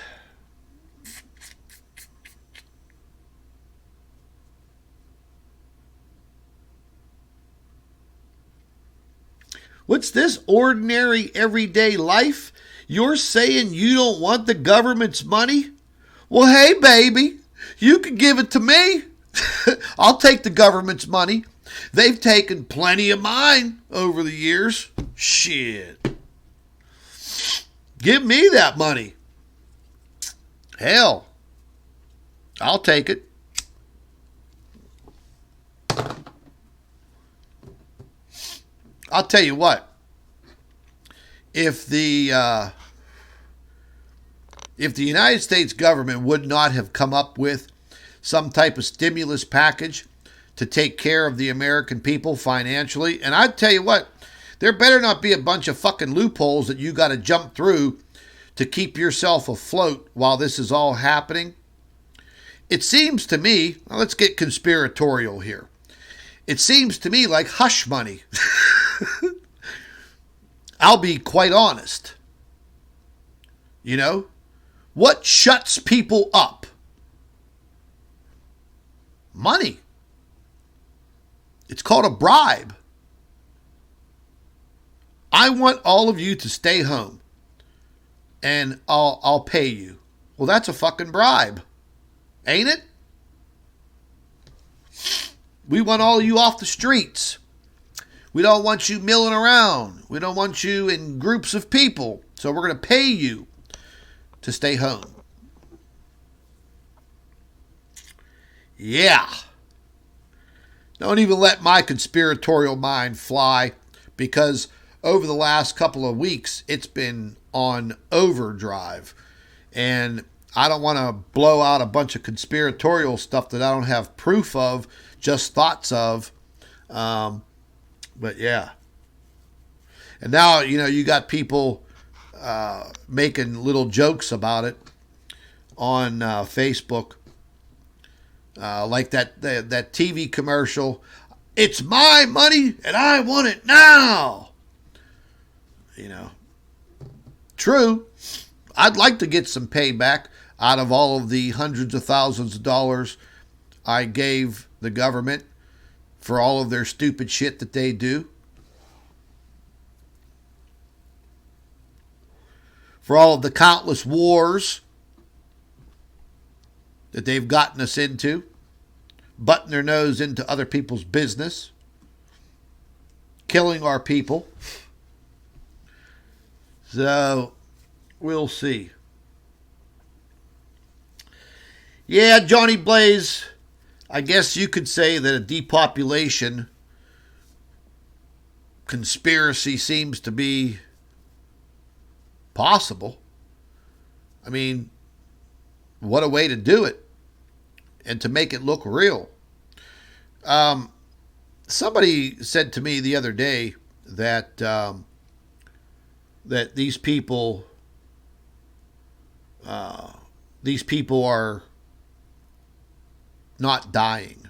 [SPEAKER 1] What's this? Ordinary everyday life? You're saying you don't want the government's money? Well, hey, baby, you can give it to me. I'll take the government's money. They've taken plenty of mine over the years. Shit. Give me that money. Hell, I'll take it. I'll tell you what. If the United States government would not have come up with some type of stimulus package to take care of the American people financially, and I tell you what, there better not be a bunch of fucking loopholes that you got to jump through to keep yourself afloat while this is all happening. It seems to me, well, let's get conspiratorial here. It seems to me like hush money. I'll be quite honest. You know, what shuts people up? Money. It's called a bribe. I want all of you to stay home and I'll pay you. Well, that's a fucking bribe. Ain't it? We want all of you off the streets. We don't want you milling around. We don't want you in groups of people. So we're going to pay you to stay home. Yeah. Don't even let my conspiratorial mind fly, because over the last couple of weeks, it's been on overdrive. And I don't want to blow out a bunch of conspiratorial stuff that I don't have proof of, just thoughts of. But yeah. And now, you know, you got people making little jokes about it on Facebook. Like that TV commercial. It's my money and I want it now. You know. True. I'd like to get some payback out of all of the hundreds of thousands of dollars I gave the government for all of their stupid shit that they do. For all of the countless wars that they've gotten us into, butting their nose into other people's business, killing our people. So, we'll see. Yeah, Johnny Blaze, I guess you could say that a depopulation conspiracy seems to be possible. I mean, what a way to do it and to make it look real. Somebody said to me the other day that that these people are not dying.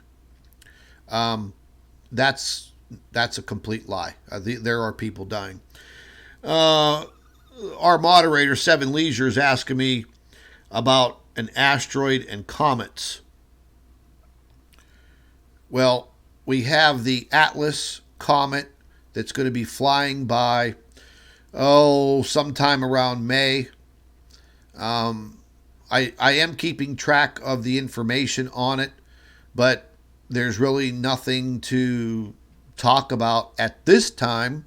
[SPEAKER 1] That's a complete lie. There are people dying. Our moderator, Seven Leisure, is asking me about an asteroid and comets. Well, we have the Atlas comet that's going to be flying by, sometime around May. I am keeping track of the information on it, but there's really nothing to talk about at this time.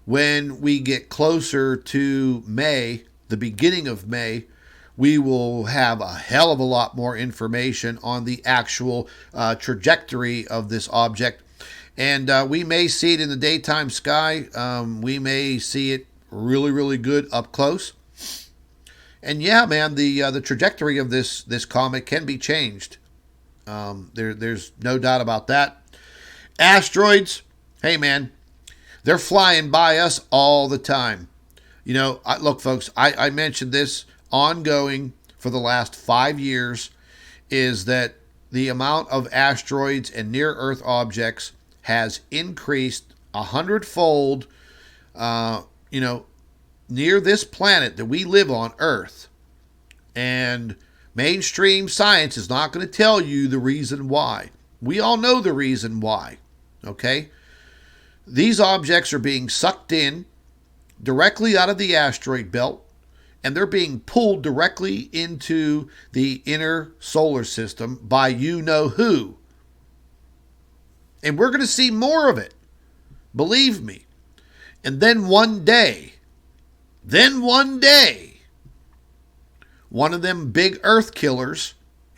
[SPEAKER 1] When we get closer to May, the beginning of May, we will have a hell of a lot more information on the actual trajectory of this object. And we may see it in the daytime sky. We may see it really, really good up close. And yeah, man, the trajectory of this comet can be changed. There's no doubt about that. Asteroids, hey man, they're flying by us all the time. You know, look, folks, I mentioned this ongoing for the last 5 years, is that the amount of asteroids and near-Earth objects has increased 100-fold, near this planet that we live on, Earth. And mainstream science is not going to tell you the reason why. We all know the reason why, okay? These objects are being sucked in directly out of the asteroid belt, and they're being pulled directly into the inner solar system by you-know-who. And we're going to see more of it. Believe me. And then one day, one of them big Earth killers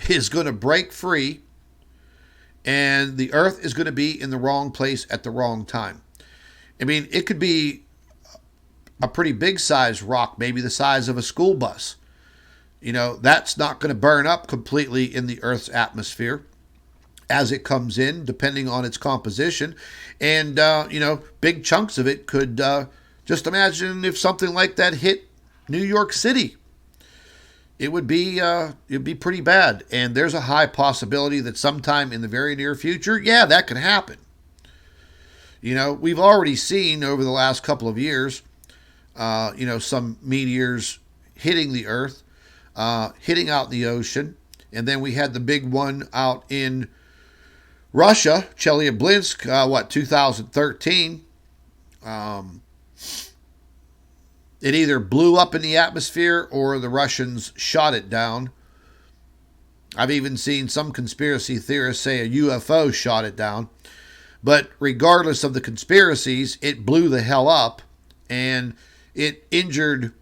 [SPEAKER 1] is going to break free, and the Earth is going to be in the wrong place at the wrong time. I mean, it could be a pretty big size rock, maybe the size of a school bus. You know, that's not going to burn up completely in the Earth's atmosphere as it comes in, depending on its composition. And, big chunks of it could, just imagine if something like that hit New York City. It'd be pretty bad. And there's a high possibility that sometime in the very near future, yeah, that could happen. You know, we've already seen over the last couple of years, some meteors hitting the Earth, hitting out the ocean. And then we had the big one out in Russia, Chelyabinsk, 2013. It either blew up in the atmosphere or the Russians shot it down. I've even seen some conspiracy theorists say a UFO shot it down. But regardless of the conspiracies, it blew the hell up, and it injured,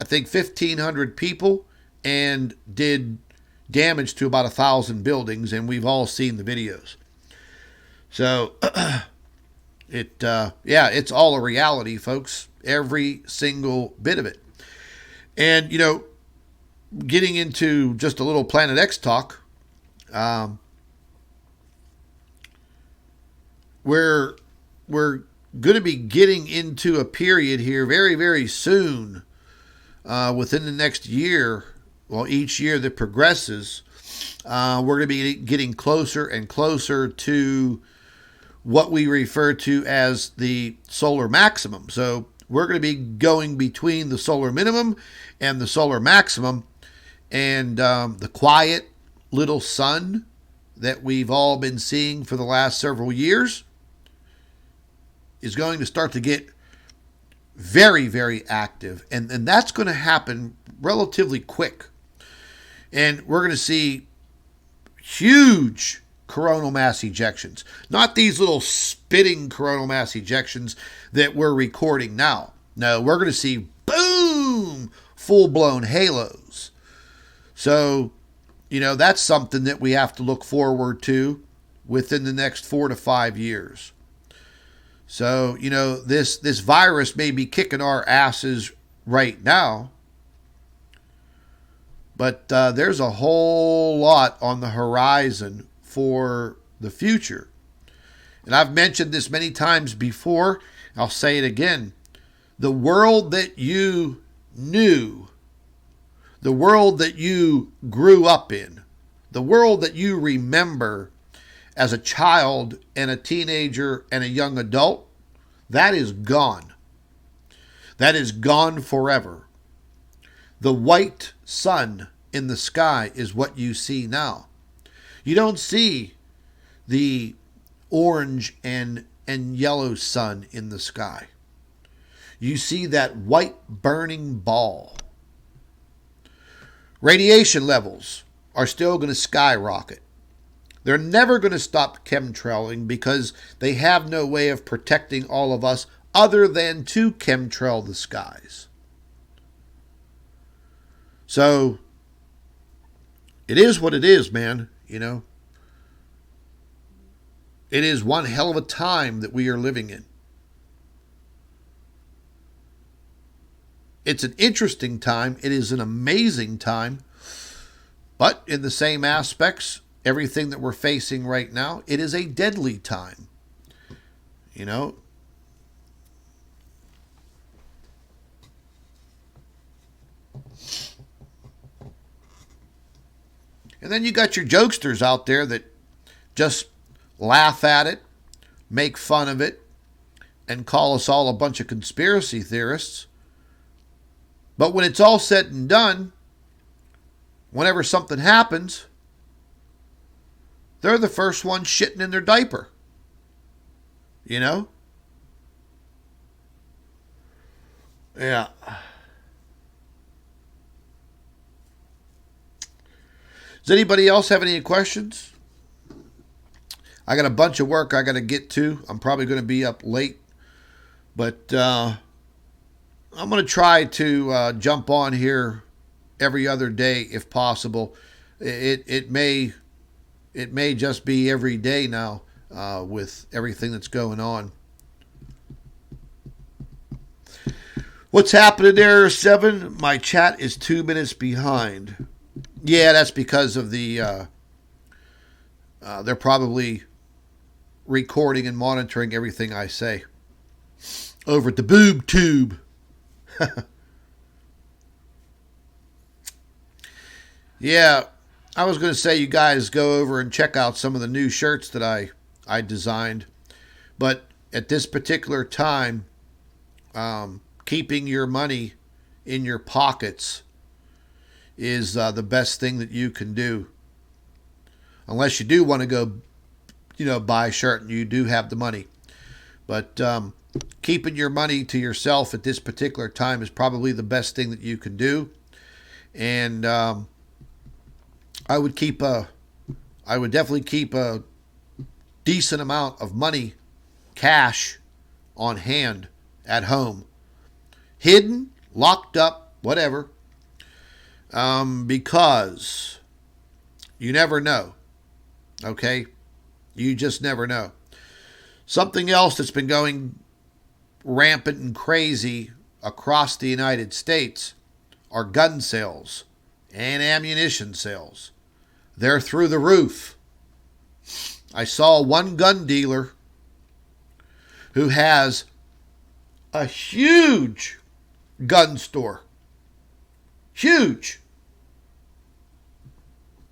[SPEAKER 1] I think, 1,500 people and did damage to about 1,000 buildings, and we've all seen the videos. So, it's all a reality, folks. Every single bit of it. And, getting into just a little Planet X talk, we're going to be getting into a period here very, very soon, within the next year. Well, each year that progresses, we're going to be getting closer and closer to what we refer to as the solar maximum. So we're going to be going between the solar minimum and the solar maximum, and the quiet little sun that we've all been seeing for the last several years is going to start to get very, very active. And that's going to happen relatively quick. And we're going to see huge coronal mass ejections. Not these little spitting coronal mass ejections that we're recording now. No, we're going to see, boom, full-blown halos. So, that's something that we have to look forward to within the next 4 to 5 years. So, this virus may be kicking our asses right now, but there's a whole lot on the horizon for the future. And I've mentioned this many times before. I'll say it again. The world that you knew, the world that you grew up in, the world that you remember as a child and a teenager and a young adult, that is gone. That is gone forever. The white sun in the sky is what you see now. You don't see the orange and yellow sun in the sky. You see that white burning ball. Radiation levels are still going to skyrocket. They're never going to stop chemtrailing because they have no way of protecting all of us other than to chemtrail the skies. So, it is what it is, man. It is one hell of a time that we are living in. It's an interesting time. It is an amazing time. But in the same aspects, everything that we're facing right now, it is a deadly time. You know? And then you got your jokesters out there that just laugh at it, make fun of it, and call us all a bunch of conspiracy theorists. But when it's all said and done, whenever something happens, they're the first ones shitting in their diaper. You know? Yeah. Does anybody else have any questions? I got a bunch of work I got to get to. I'm probably going to be up late. But I'm going to try to jump on here every other day if possible. It may just be every day now with everything that's going on. What's happening there, 7? My chat is 2 minutes behind. Yeah, that's because of the they're probably recording and monitoring everything I say over at the boob tube. Yeah, I was going to say you guys go over and check out some of the new shirts that I designed. But at this particular time, keeping your money in your pockets is the best thing that you can do. Unless you do want to go, buy a shirt and you do have the money. But keeping your money to yourself at this particular time is probably the best thing that you can do. And I would definitely keep a decent amount of money, cash, on hand at home. Hidden, locked up, whatever. Because you never know. Okay? You just never know. Something else that's been going rampant and crazy across the United States are gun sales and ammunition sales. They're through the roof. I saw one gun dealer who has a huge gun store. Huge.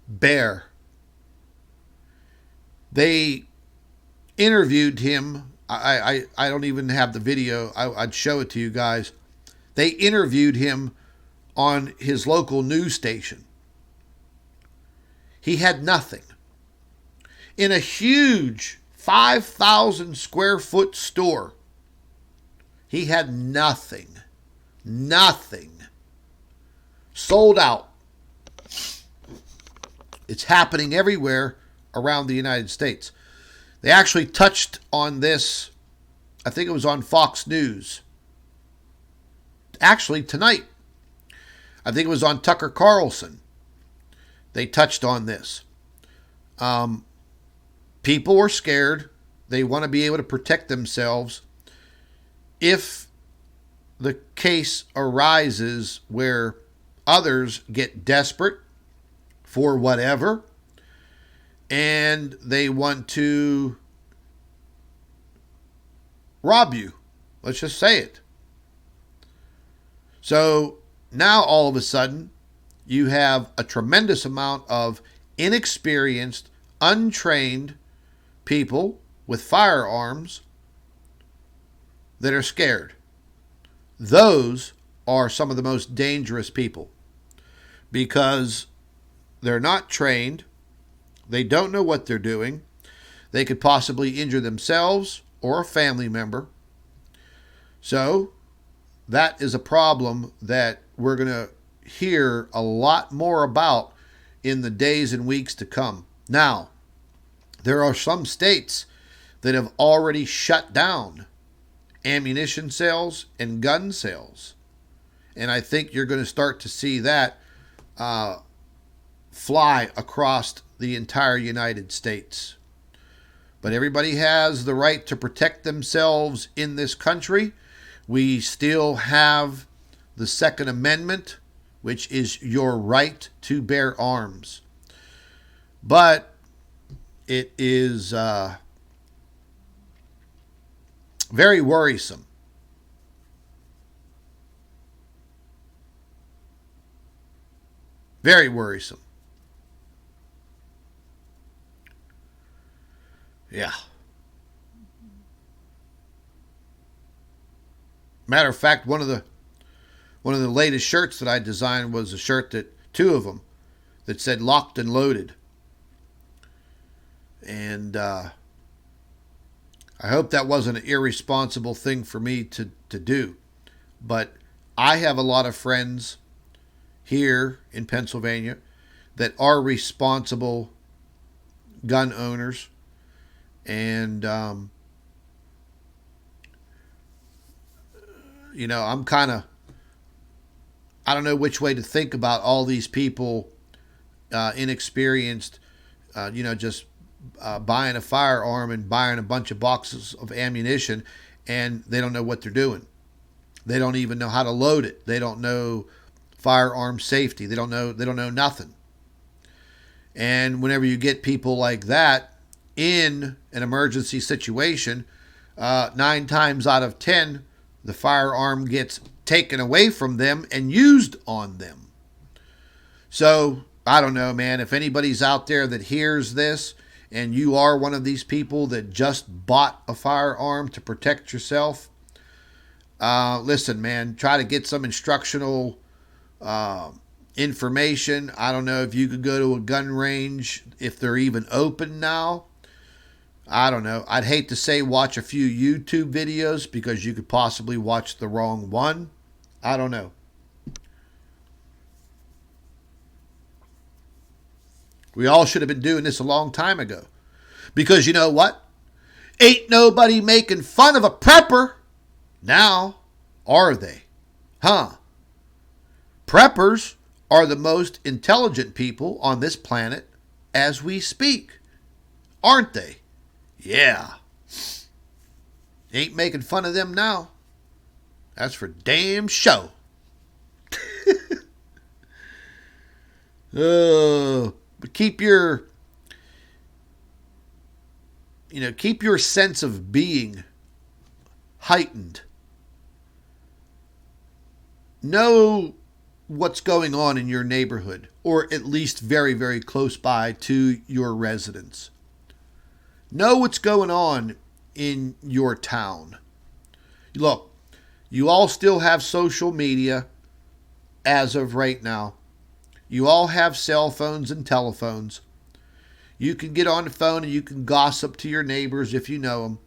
[SPEAKER 1] Bear. They interviewed him. I don't even have the video. I'd show it to you guys. They interviewed him on his local news station. He had nothing. In a huge 5,000 square foot store, he had nothing. Nothing. Sold out. It's happening everywhere around the United States. They actually touched on this, I think it was on Fox News. Actually, tonight. I think it was on Tucker Carlson. They touched on this. People are scared. They want to be able to protect themselves. If the case arises where others get desperate for whatever, and they want to rob you. Let's just say it. So now all of a sudden, you have a tremendous amount of inexperienced, untrained people with firearms that are scared. Those are some of the most dangerous people because they're not trained. They don't know what they're doing. They could possibly injure themselves or a family member. So that is a problem that we're going to hear a lot more about in the days and weeks to come. Now, there are some states that have already shut down ammunition sales and gun sales. And I think you're going to start to see that fly across the entire United States. But everybody has the right to protect themselves in this country. We still have the Second Amendment, which is your right to bear arms. But it is very worrisome. Very worrisome. Yeah. Matter of fact, one of the latest shirts that I designed was a shirt that, two of them, that said locked and loaded. And I hope that wasn't an irresponsible thing for me to do. But I have a lot of friends here in Pennsylvania that are responsible gun owners. And, you know, I'm kind of, I don't know which way to think about all these people, inexperienced, you know, just buying a firearm and buying a bunch of boxes of ammunition, and they don't know what they're doing. They don't even know how to load it. They don't know firearm safety. They don't know nothing. And whenever you get people like that in an emergency situation, 9 times out of 10, the firearm gets taken away from them and used on them. So, I don't know, man. If anybody's out there that hears this and you are one of these people that just bought a firearm to protect yourself, listen, man, try to get some instructional information. I don't know if you could go to a gun range, if they're even open now. I don't know. I'd hate to say watch a few YouTube videos because you could possibly watch the wrong one. I don't know. We all should have been doing this a long time ago. Because you know what? Ain't nobody making fun of a prepper now, are they? Huh? Preppers are the most intelligent people on this planet as we speak, aren't they? Yeah. Ain't making fun of them now. That's for damn show. But keep your sense of being heightened. Know what's going on in your neighborhood, or at least very, very close by to your residence. Know what's going on in your town. Look, you all still have social media as of right now. You all have cell phones and telephones. You can get on the phone and you can gossip to your neighbors if you know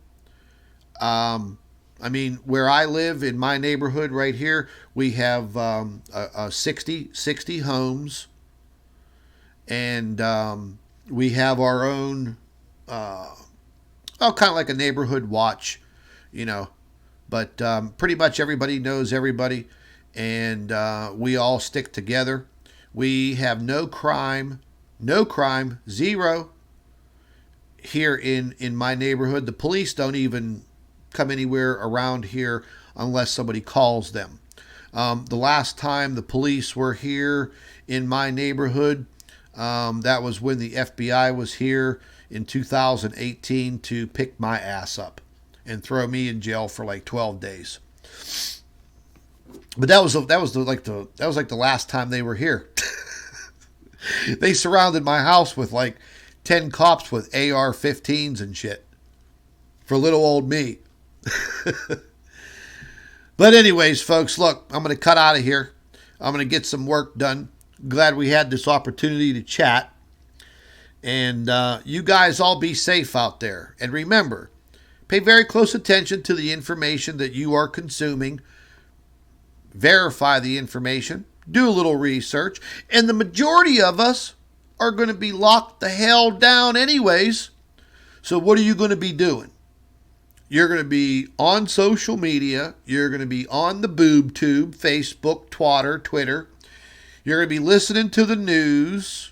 [SPEAKER 1] them. I mean, where I live in my neighborhood right here, we have 60 homes. And we have our own, kind of like a neighborhood watch, you know. But pretty much everybody knows everybody. And we all stick together. We have no crime, zero here in my neighborhood. The police don't even come anywhere around here unless somebody calls them. The last time the police were here in my neighborhood, that was when the FBI was here in 2018 to pick my ass up and throw me in jail for like 12 days. But that was like the last time they were here. They surrounded my house with like 10 cops with AR-15s and shit for little old me. But anyways, folks, look, I'm going to cut out of here. I'm going to get some work done. Glad we had this opportunity to chat. And you guys all be safe out there. And remember, pay very close attention to the information that you are consuming. Verify the information. Do a little research. And the majority of us are going to be locked the hell down anyways. So what are you going to be doing? You're going to be on social media. You're going to be on the boob tube, Facebook, Twitter. You're going to be listening to the news.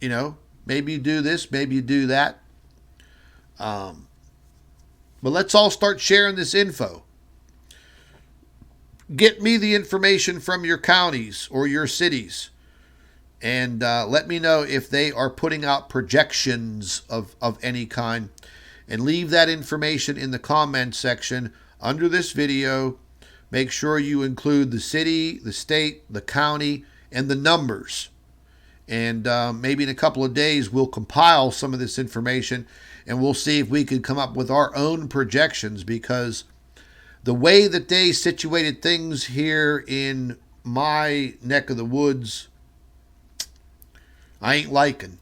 [SPEAKER 1] You know, maybe you do this, maybe you do that. But let's all start sharing this info. Get me the information from your counties or your cities. And let me know if they are putting out projections of any kind. And leave that information in the comment section under this video. Make sure you include the city, the state, the county, and the numbers. And maybe in a couple of days, we'll compile some of this information and we'll see if we can come up with our own projections, because the way that they situated things here in my neck of the woods, I ain't liking.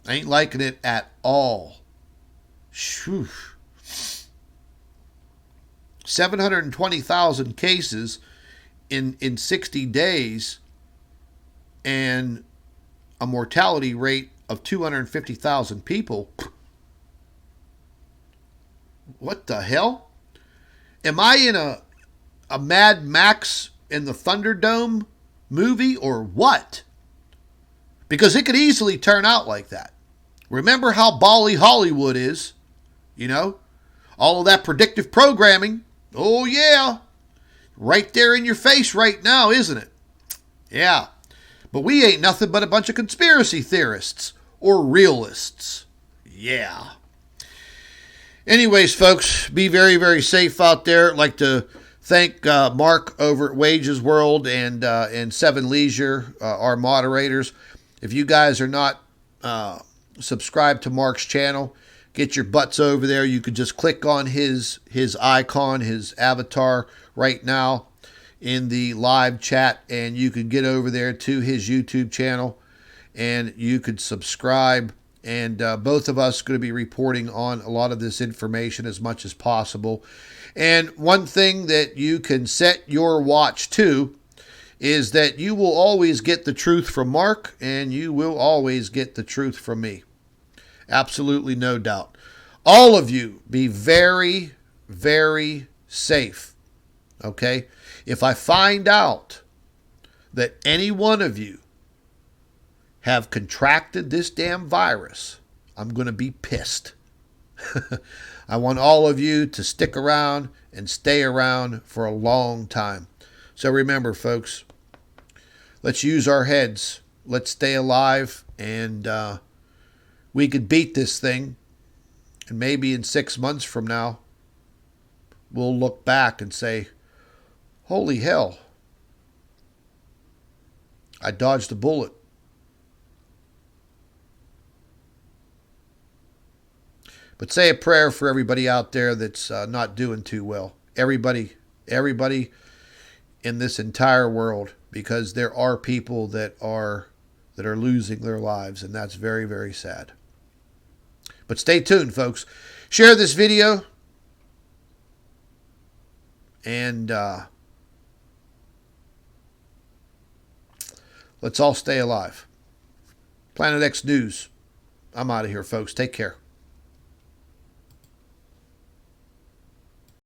[SPEAKER 1] I ain't liking it at all. Shoo. 720,000 cases in 60 days and a mortality rate of 250,000 people. What the hell? Am I in a Mad Max in the Thunderdome movie or what? Because it could easily turn out like that. Remember how bally Hollywood is, you know? All of that predictive programming. Oh, yeah. Right there in your face right now, isn't it? Yeah. But we ain't nothing but a bunch of conspiracy theorists or realists. Yeah. Anyways, folks, be very, very safe out there. I'd like to thank Mark over at Wages World and Seven Leisure, our moderators. If you guys are not subscribed to Mark's channel, get your butts over there. You could just click on his icon, his avatar right now in the live chat, and you could get over there to his YouTube channel and you could subscribe. And both of us are going to be reporting on a lot of this information as much as possible. And one thing that you can set your watch to is that you will always get the truth from Mark, and you will always get the truth from me. Absolutely no doubt. All of you be very, very safe. Okay? If I find out that any one of you have contracted this damn virus, I'm going to be pissed. I want all of you to stick around and stay around for a long time. So remember, folks, let's use our heads. Let's stay alive, and we could beat this thing. And maybe in 6 months from now, we'll look back and say, holy hell, I dodged a bullet. But say a prayer for everybody out there that's not doing too well. Everybody in this entire world, because there are people that are losing their lives, and that's very, very sad. But stay tuned, folks. Share this video, and let's all stay alive. Planet X News. I'm out of here, folks. Take care.